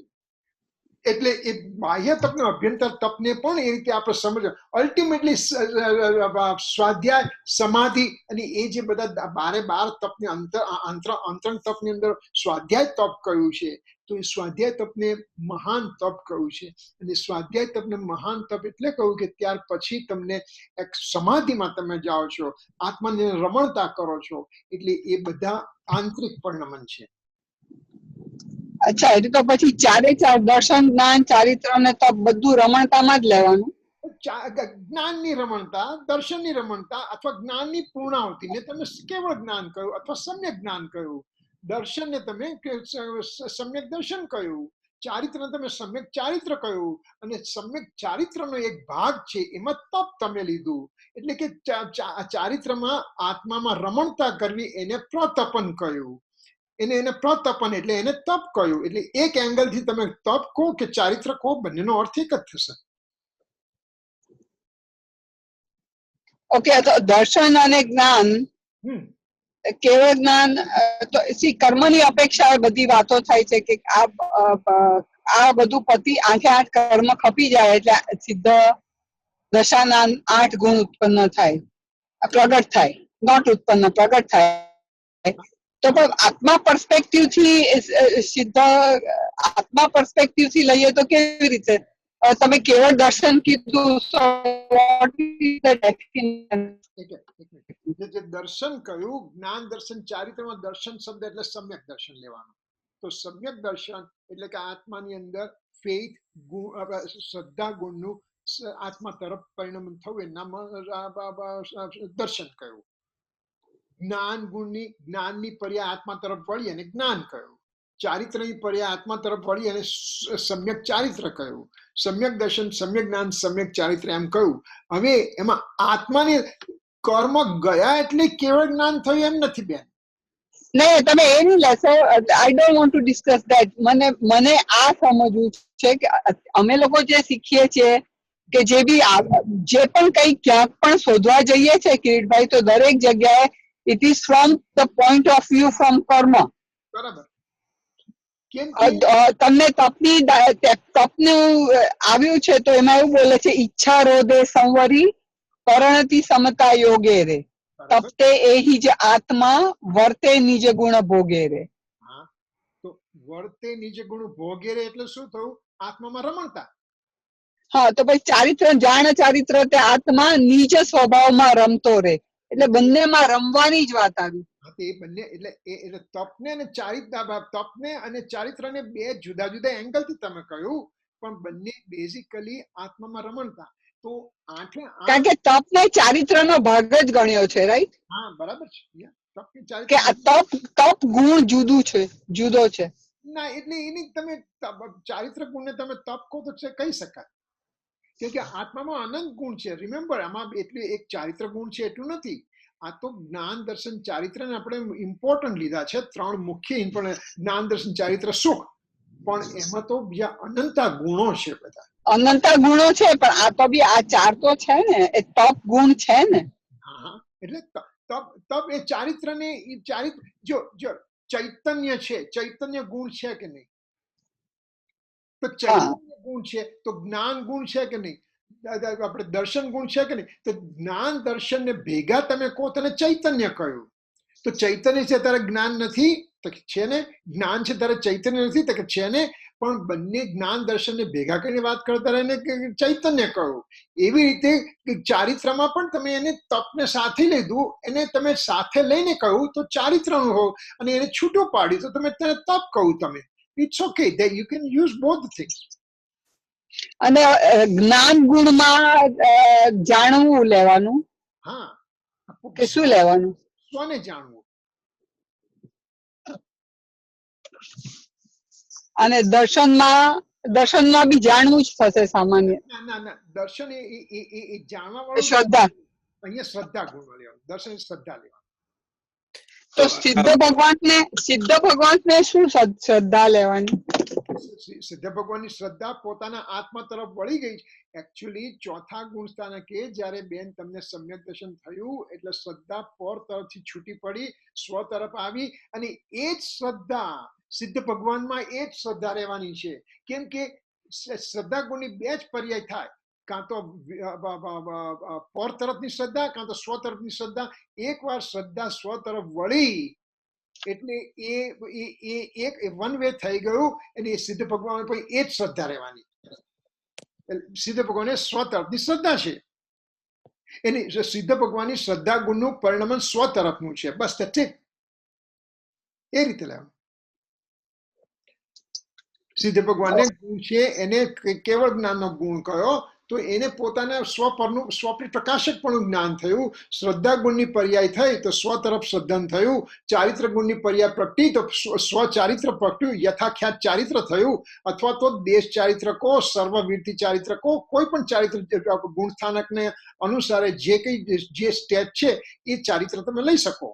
એટલે એ બાહ્ય તપને અભ્યંતર તપને પણ એ રીતે આપણે સમજ. અલ્ટિમેટલી સ્વાધ્યાય, સમાધિ અને એ જે બધા 12 તપને અંતરંગ તપની અંદર સ્વાધ્યાય તપ કહ્યું છે. તો એ સ્વાધ્યાય તપને મહાન તપ કહ્યું છે. અને સ્વાધ્યાય તપને મહાન તપ એટલે કહ્યું કે ત્યાર પછી તમને એક સમાધિમાં તમે જાઓ છો, આત્માને રમણતા કરો છો. એટલે એ બધા આંતરિક પરિણમન છે. અચ્છા, એટલે તો પછી 4 દર્શન, જ્ઞાન, ચારિત્ર અને તપ બધું રમણતામાં જ લેવાનું. જ્ઞાનની રમણતા, દર્શનની રમણતા અથવા જ્ઞાનની પૂર્ણાવતીને તમે કેવળ જ્ઞાન કહ્યું અથવા સમ્યક જ્ઞાન કહ્યું. દર્શનને તમે સમ્યક દર્શન કહ્યું, ચારિત્રને તમે સમ્યક ચારિત્ર કહ્યું, અને સમ્યક ચારિત્રનો એક ભાગ છે એમાં તપ તમે લીધું. એટલે કે ચારિત્રમાં આત્મામાં રમણતા કરવી એને પ્રતપન કહ્યું. એને પ્રતપન એટલે એને તપ કહ્યું. એટલે એક એંગલથી તમે તપ કહો કે ચારિત્ર કહો, બંનેનો અર્થ એક જ થશે. ઓકે, તો દર્શન અને જ્ઞાન, કેવળ જ્ઞાન તો કર્મની અપેક્ષા બધી વાતો થાય છે કે આ બધું પતિ 8 કર્મ ખપી જાય એટલે સિદ્ધ દશાના 8 ગુણ ઉત્પન્ન થાય, પ્રગટ થાય, નોટ ઉત્પન્ન, પ્રગટ થાય. તો પણ આત્મા પર્સ્પેક્ટિવ થી સિદ્ધ આત્મા પર્સ્પેક્ટિવ થી લઈએ તો કેવી રીતે? તમે કેવળ દર્શન કીધું, જે દર્શન કહ્યું, જ્ઞાન દર્શન, ચારિત્રમાં દર્શન શબ્દ એટલે સમ્યક દર્શન લેવાનું. તો સમ્યક દર્શન એટલે કે આત્માની અંદર ફેઇથ શ્રદ્ધા ગુણનું આત્મા તરફ પરિણમન થવું એનામાં દર્શન કહ્યું. જ્ઞાન ગુણની, જ્ઞાનની પર્યાય આત્મા તરફ વળી અને જ્ઞાન કહ્યું. ચારિત્રની પર્યાય આત્મા તરફ વળી અને સમ્યક ચારિત્ર કહ્યું. સમ્યક દર્શન, સમ્યક જ્ઞાન, સમ્યક ચારિત્ર એમ કહ્યું. હવે એમાં આત્માને કર્મ ગયા એટલે કેવળ જ્ઞાન થયું એમ નથી બેન. નહીં, તમે એ નહીં લેશો. I don't want to discuss that. મને આ સમજવું છે કે અમે લોકો જે શીખીએ છીએ કે જે પણ કઈ ક્યાંક પણ શોધવા જઈએ છે કિરીટભાઈ, તો દરેક જગ્યાએ it is from the point of view from karma. બરાબર. તમને તપનું આવ્યું છે તો એમાં એવું બોલે છે, ઈચ્છા રોધે સંવરી પરણતી સમતા યોગે રે, તપતે એહી જ આત્મા વર્તે નિજ ગુણ ભોગે રે. હા, તો વર્તે નિજ ગુણ ભોગે રે એટલે શું થયું? આત્મામાં રમણતા. હા, તો પછી ચારિત્ર, જાણ ચારિત્ર તે આત્મા નિજ સ્વભાવમાં રમતો રે. એટલે બંનેમાં રમવાની જ વાત આવી. એ બંને એટલે તપને અને તપને અને ચારિત્રને બે જુદા જુદા એંગલથી તમે કહ્યું, પણ બંને બેઝિકલી આત્મામાં રમણતા. તો કારણ કે તપને ચારિત્રનો ભાગ જ ગણ્યો છે, રાઈટ? હા, બરાબર છે. કે તપ ગુણ જુદો છે. ના, એટલે એની તમે ચારિત્ર ગુણને તમે તપ કહો તો કહી શકાય. કેમ કે આત્મામાં અનંત ગુણ છે. રિમેમ્બર, આમાં એટલે એક ચારિત્ર ગુણ છે એટલું નથી. આ તો જ્ઞાન દર્શન ચારિત્રને આપણે ઇમ્પોર્ટન્ટ લીધા છે. 3 મુખ્ય જ્ઞાન દર્શન ચારિત્ર સુખ, પણ એમાં તો બીજા અનંતા ગુણો છે. બધા અનંતા ગુણો છે, પણ આ તો બી આ 4 તો છે ને, એ તપ ગુણ છે ને. હા, એટલે તપ એ ચારિત્રને જો ચૈતન્ય છે, ચૈતન્ય ગુણ છે કે નહીં? તો ચૈતન્ય ગુણ છે તો જ્ઞાન ગુણ છે કે નહીં? આપણે દર્શન ગુણ છે કે નહીં? તો જ્ઞાન દર્શન ને ભેગા તમે કહો તને ચૈતન્ય કહ્યું. તો ચૈતન્ય છે ત્યારે જ્ઞાન નથી તો છે ને, જ્ઞાન છે ત્યારે ચૈતન્ય નથી તો છે ને. પણ બંને જ્ઞાન દર્શનને ભેગા કરીને વાત કરતા રહીને ચૈતન્ય કહ્યું. એવી રીતે ચારિત્રમાં પણ તમે એને તપને સાથે લીધું, એને તમે સાથે લઈને કહ્યું તો ચારિત્રનું હોવ, અને એને છૂટું પાડ્યું તો તમે તેને તપ કહું. તમે it's okay, that you can use both things. અને જ્ઞાન ગુણમાં જાણવું લેવાનું હા, કે શું લેવાનું? સ્વને જાણવું. અને દર્શનમાં બી જાણવું જ થશે સામાન્ય. ના ના ના, દર્શન એ જાણવા વાળું. શ્રદ્ધા, અહીંયા શ્રદ્ધા ગુણ લેવાનું, દર્શન શ્રદ્ધા લેવાનું. તો સિદ્ધ ભગવાનને શું શ્રદ્ધા લેવાની? સિદ્ધ ભગવાનની શ્રદ્ધા પોતાના આત્મા તરફ વળી ગઈ. એકચ્યુઅલી ચોથા ગુણ સ્થાનકે જ્યારે બેન તમને સમ્યક દર્શન થયું એટલે શ્રદ્ધા પર તરફથી છૂટી પડી, સ્વ તરફ આવી, અને એ જ શ્રદ્ધા સિદ્ધ ભગવાનમાં એ જ શ્રદ્ધા રહેવાની છે. કેમ કે શ્રદ્ધા ગુણની બે જ પર્યાય થાય, કાં તો પર તરફની શ્રદ્ધા, કાં તો સ્વ તરફની શ્રદ્ધા. એકવાર શ્રદ્ધા સ્વ તરફ વળી એટલે એ એક વન વે થઈ ગયું, અને એ સિદ્ધ ભગવાન પર એ જ શ્રદ્ધા રહેવાની. સિદ્ધ ભગવાન સ્વ તરફની શ્રદ્ધા છે, એની સિદ્ધ ભગવાનની શ્રદ્ધા ગુણનું પરિણમન સ્વ તરફનું છે. બસ તે એ રીતે લેવાનું. સિદ્ધ ભગવાનને ગુણ છે, એને કેવળ જ્ઞાનનો ગુણ કયો તો એને પોતાના સ્વ પરનું પ્રકાશક પણ જ્ઞાન થયું. શ્રદ્ધા ગુણની પર્યાય થઈ તો સ્વ તરફ શ્રદ્ધન થયું. ચારિત્ર ગુણની પર્યાય પ્રગટી તો સ્વ ચારિત્ર પ્રગટ્યું, યથાખ્યાત ચારિત્ર થયું. અથવા તો દેશ ચારિત્ર કો, સર્વવીરથી ચારિત્ર કો, કોઈ પણ ચારિત્ર ગુણ સ્થાનકને અનુસારે જે સ્ટેપ છે એ ચારિત્ર તમે લઈ શકો.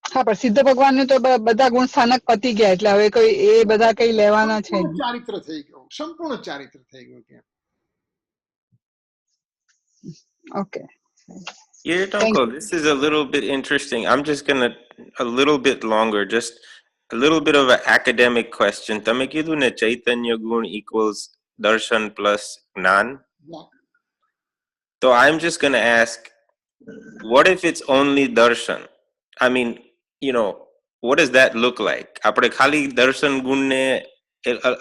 હા, પણ સિદ્ધ ભગવાનને તો બધા ગુણ સ્થાનક પતી ગયા એટલે હવે કોઈ એ બધા કઈ લેવાના છે. ચારિત્ર થઈ ગયું, સંપૂર્ણ ચારિત્ર થઈ ગયું ત્યાં. Okay. Kirit uncle, this is a little bit interesting. I'm just gonna a little bit longer, just a little bit of an academic question. Tame kidhu ne chaitanya gun equals darshan plus gnan. Yeah. So I'm just gonna ask, what if it's only darshan? I mean, you know, what does that look like? Apne khali darshan gun ne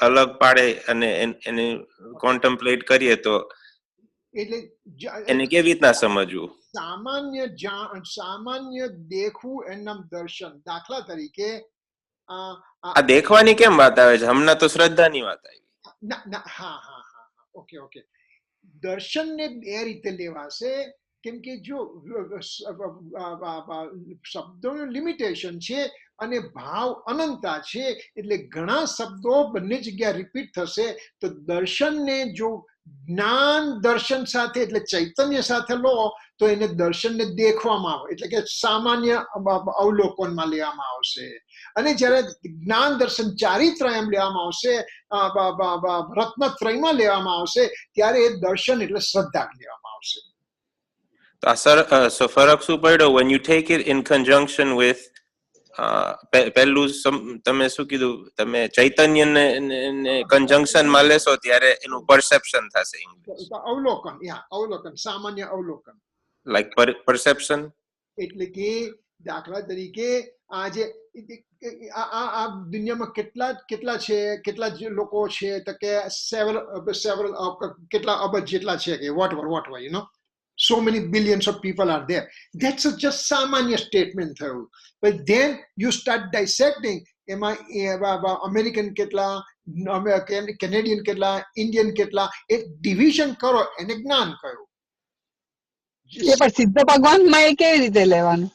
alag paade અને contemplate કરીએ તો એટલે એને કેવી રીતના સમજવું? સામાન્ય દેખવું એનું નામ દર્શન. દાખલા તરીકે આ દેખવાની કેમ વાત આવે છે? હમણાં તો શ્રદ્ધાની વાત આવી. હા હા હા, ઓકે ઓકે. દર્શનને બે રીતે લેવાશે, કેમ કે જો શબ્દોનું લિમિટેશન છે અને ભાવ અનંતા છે, એટલે ઘણા શબ્દો બંને જગ્યા રિપીટ થશે. તો દર્શનને જો જ્ઞાન દર્શન સાથે એટલે ચૈતન્ય સાથે લો તો એને દર્શનને દેખવામાં આવે, એટલે કે સામાન્ય અવલોકનમાં લેવામાં આવશે. અને જ્યારે જ્ઞાન દર્શન ચારિત્ર એમ લેવામાં આવશે, રત્નત્રયમાં લેવામાં આવશે, ત્યારે એ દર્શન એટલે શ્રદ્ધા લેવામાં આવશે. So ફરક શું પડ્યો when you take it in conjunction with પહેલું તમે શું કીધું? તમે ચૈતન્યને conjunctionમાં લેશો ત્યારે એનું perception થશે. અવલોકન, અવલોકન, સામાન્ય અવલોકન. Like perception? એટલે કે દાખલા તરીકે આજે આ દુનિયામાં કેટલા છે, કેટલા લોકો છે, તો કે several કેટલા અબજ જેટલા છે કે whatever, you know, so many billions of people are there. That's just samanya statement thayun. But then you start dissecting, American કેટલા, Canadian કેટલા, Indian કેટલા, એક division કરો એને જ્ઞાન કયો. એ પણ સિદ્ધ ભગવાનમાં એ કેવી રીતે લેવાનું?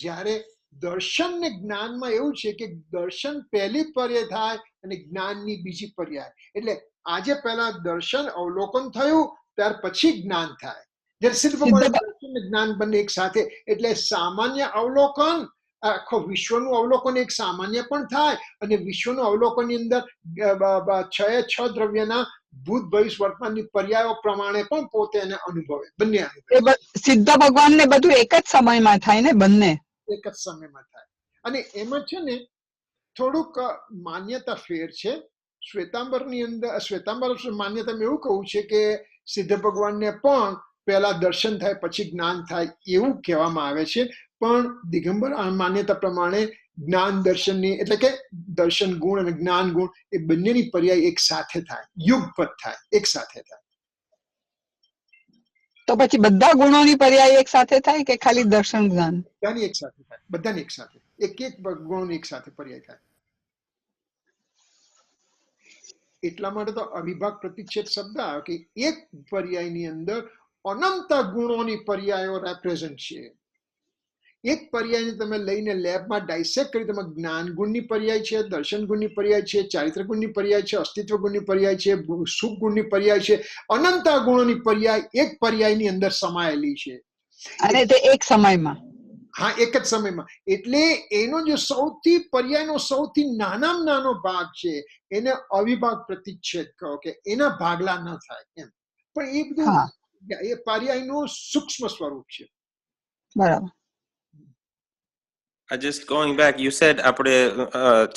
જ્યારે દર્શન ને જ્ઞાનમાં એવું છે કે દર્શન પહેલી પર્યાય થાય અને જ્ઞાનની બીજી પર્યાય. એટલે આજે પહેલા દર્શન અવલોકન થયું, ત્યાર પછી જ્ઞાન થાય. જ્યારે સિદ્ધ ભગવાન દર્શન ને જ્ઞાન બંને એક સાથે, એટલે સામાન્ય અવલોકન, આખો વિશ્વનું અવલોકન એક સામાન્ય પણ થાય, અને વિશ્વનું અવલોકનની અંદર 6 દ્રવ્યના ભૂત ભવિષ્ય વર્તમાનની પર્યાયો પ્રમાણે પણ પોતે એને અનુભવે, બંને અનુભવે. સિદ્ધ ભગવાનને બધું એક જ સમયમાં થાય ને? બંને એક જ સમયમાં થાય. અને એમાં છે ને થોડુંક માન્યતા ફેર છે. શ્વેતાંબરની અંદર શ્વેતાંબર માન્યતામાં એવું કહું છે કે સિદ્ધ ભગવાનને પણ પહેલા દર્શન થાય પછી જ્ઞાન થાય એવું કહેવામાં આવે છે. પણ દિગંબર માન્યતા પ્રમાણે જ્ઞાન દર્શનની એટલે કે દર્શન ગુણ અને જ્ઞાન ગુણ એ બંનેની પર્યાય એક સાથે થાય, યુગપદ થાય, એક સાથે થાય. તો પછી બધા ગુણોની પર્યાય એક સાથે થાય કે ખાલી દર્શન જ્ઞાન? બધાની એક સાથે થાય, બધાની એક સાથે, એક એક ગુણોની એક સાથે પર્યાય થાય. એટલા માટે તો અવિભાગ પ્રતિચ્છેદ શબ્દ આવ્યો કે એક પર્યાયની અંદર અનંત ગુણોની પર્યાયો રેપ્રેઝન્ટ છે. એક પર્યાયને તમે લઈને લેબમાં ડાયસેક્ટ કરી તમે જ્ઞાન ગુણની પર્યાય છે, દર્શન ગુણની પર્યાય છે, ચારિત્ર ગુણની પર્યાય છે, અસ્તિત્વ ગુણની પર્યાય છે, સુખ ગુણની પર્યાય છે, અનંત ગુણોની પર્યાય એક પર્યાયની અંદર સમાયેલી છે. અને તે એક સમયમાં? હા, એક જ સમયમાં. એટલે એનો જે સૌથી પર્યાયનો સૌથી નાનામાં નાનો ભાગ છે એને અવિભાગ પ્રતિચ્છેદ કહો કે એના ભાગલા ન થાય એમ. પણ એ બધું એ પર્યાયનું સૂક્ષ્મ સ્વરૂપ છે. બરાબર. Just going back, you said આપણે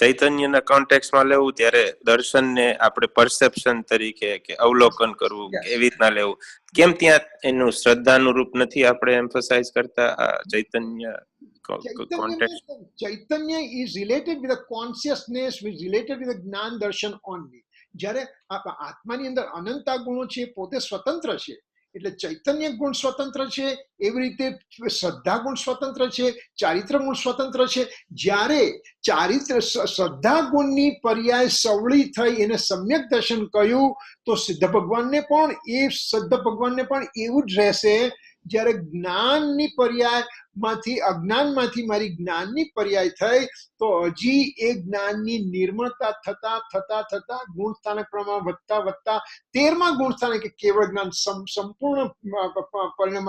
ચૈતન્યના કોન્ટેક્સ્ટમાં લેવું ત્યારે દર્શનને આપણે પરસેપ્શન તરીકે કે અવલોકન કરવું એવી રીતના લેવું. કેમ ત્યાં એનું શ્રદ્ધાનું રૂપ નથી આપણે એમ્ફસાઇઝ કરતા Chaitanya context? Chaitanya is related with the consciousness, is related with the જ્ઞાન દર્શન only. જ્યારે આત્માની અંદર અનંત ગુણો છે પોતે સ્વતંત્ર છે એટલે ચૈતન્ય ગુણ સ્વતંત્ર છે, એવી રીતે શ્રદ્ધા ગુણ સ્વતંત્ર છે, ચારિત્ર ગુણ સ્વતંત્ર છે. જ્યારે ચારિત્ર શ્રદ્ધા ગુણની પર્યાય સવળી થઈ એને સમ્યક દર્શન કહ્યું તો સિદ્ધ ભગવાનને પણ એવું જ રહેશે. જ્યારે જ્ઞાનની પર્યાય માંથી અજ્ઞાનમાંથી મારી જ્ઞાનની પર્યાય થઈ તો હજી એ જ્ઞાનની નિર્મળતા થતા થતા થતા ગુણ સ્થાનક પ્રમાણ વધતા વધતા 13મા ગુણ સ્થાનક કેવળ જ્ઞાન સંપૂર્ણ પરિણામ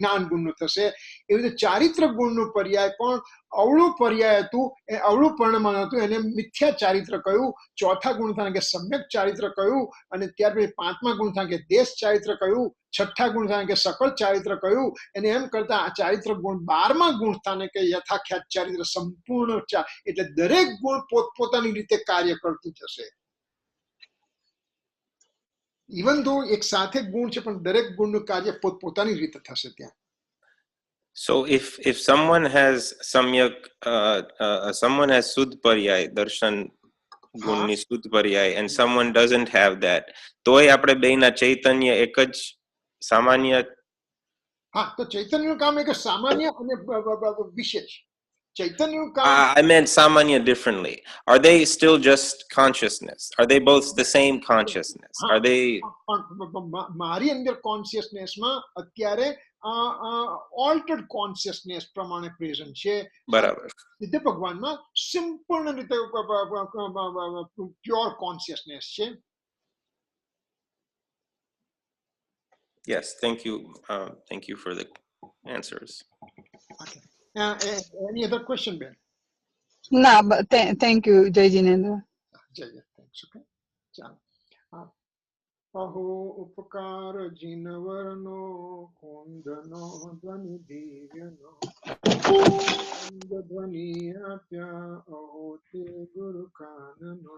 જ્ઞાન ગુણનું થશે. એવી રીતે ચારિત્ર ગુણનું પર્યાય પણ અવળું પર્યાય હતું, એ અવળું પરિણામ હતું, એને મિથ્યા ચારિત્ર કહ્યું. ચોથા ગુણ સ્થાનકે સમ્યક ચારિત્ર કહ્યું અને ત્યાર પછી 5મા ગુણ સ્થાનકે દેશ ચારિત્ર કહ્યું, 6ઠ્ઠા ગુણ સ્થાનકે સકળ ચારિત્ર કહ્યું અને એમ કરતા આ ચારિત્ર ગુણ 12મા ગુણ સ્થાનકે યથાખ્યાત ચારિત્ર સંપૂર્ણ. એટલે દરેક ગુણ પોતપોતાની રીતે કાર્ય કરતું જશે. ઇવન ધો એક સાથે ગુણ છે પણ દરેક ગુણનું કાર્ય પોતપોતાની રીતે થશે ત્યાં. So if someone has samyak someone has sudh paryay darshan gunni sudh paryay and someone doesn't have that, toy આપણે બેયના ચૈતન્ય એક જ સામાન્ય? હા, તો ચૈતન્યનું કામ એક સામાન્ય અને વિશેષ. ચૈતન્યનું કામ I meant samanya differently. Are they still just consciousness? Are they both the same consciousness? Are they મારી અંદર કોન્શિયસનેસમાં અત્યારે ઓલ્ટર્ડ કોન્શિયસનેસ પ્રમાણે પ્રેઝન્ટ છે. બરાબર. સિદ્ધ ભગવાનમાં સંપૂર્ણ રીતે પ્યોર કોન્શિયસનેસ છે. Yes, thank you for the answers. Okay. Any other question, Ben? ના, thank you, જય જીનેન્દ્ર. જય thanks. Okay. ચાલો. અહો ઉપકાર જીનવરનો કુંદનો ધ્વનિ દિવ્યનો ધ્વનિ આપ્યા અહો તે ગુરુ કાનનો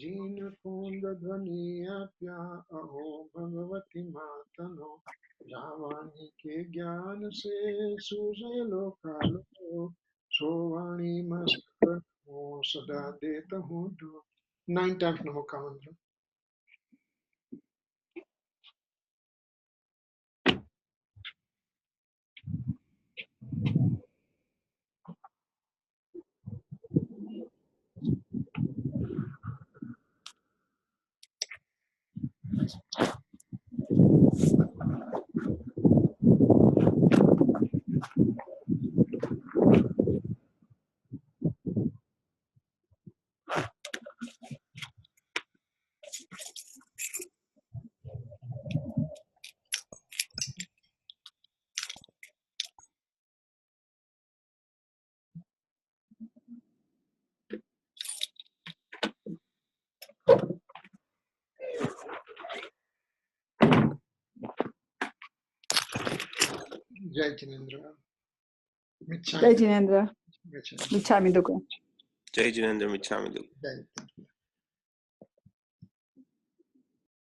જીન કુંદ ધ્વનિ આપ્યા અહો ભગવતી માતનો જાવાની કે જ્ઞાન સે સુજેલો કાલો સોવાણી મસ્કર સદા દેત હું 9 times નમો કામંત્ર. જય જીનેન્દ્ર. જય જીનેન્દ્ર. મિચ્છામિ દુક્કડમ. જય જીનેન્દ્ર મિચ્છામિ દુક્કડમ. જય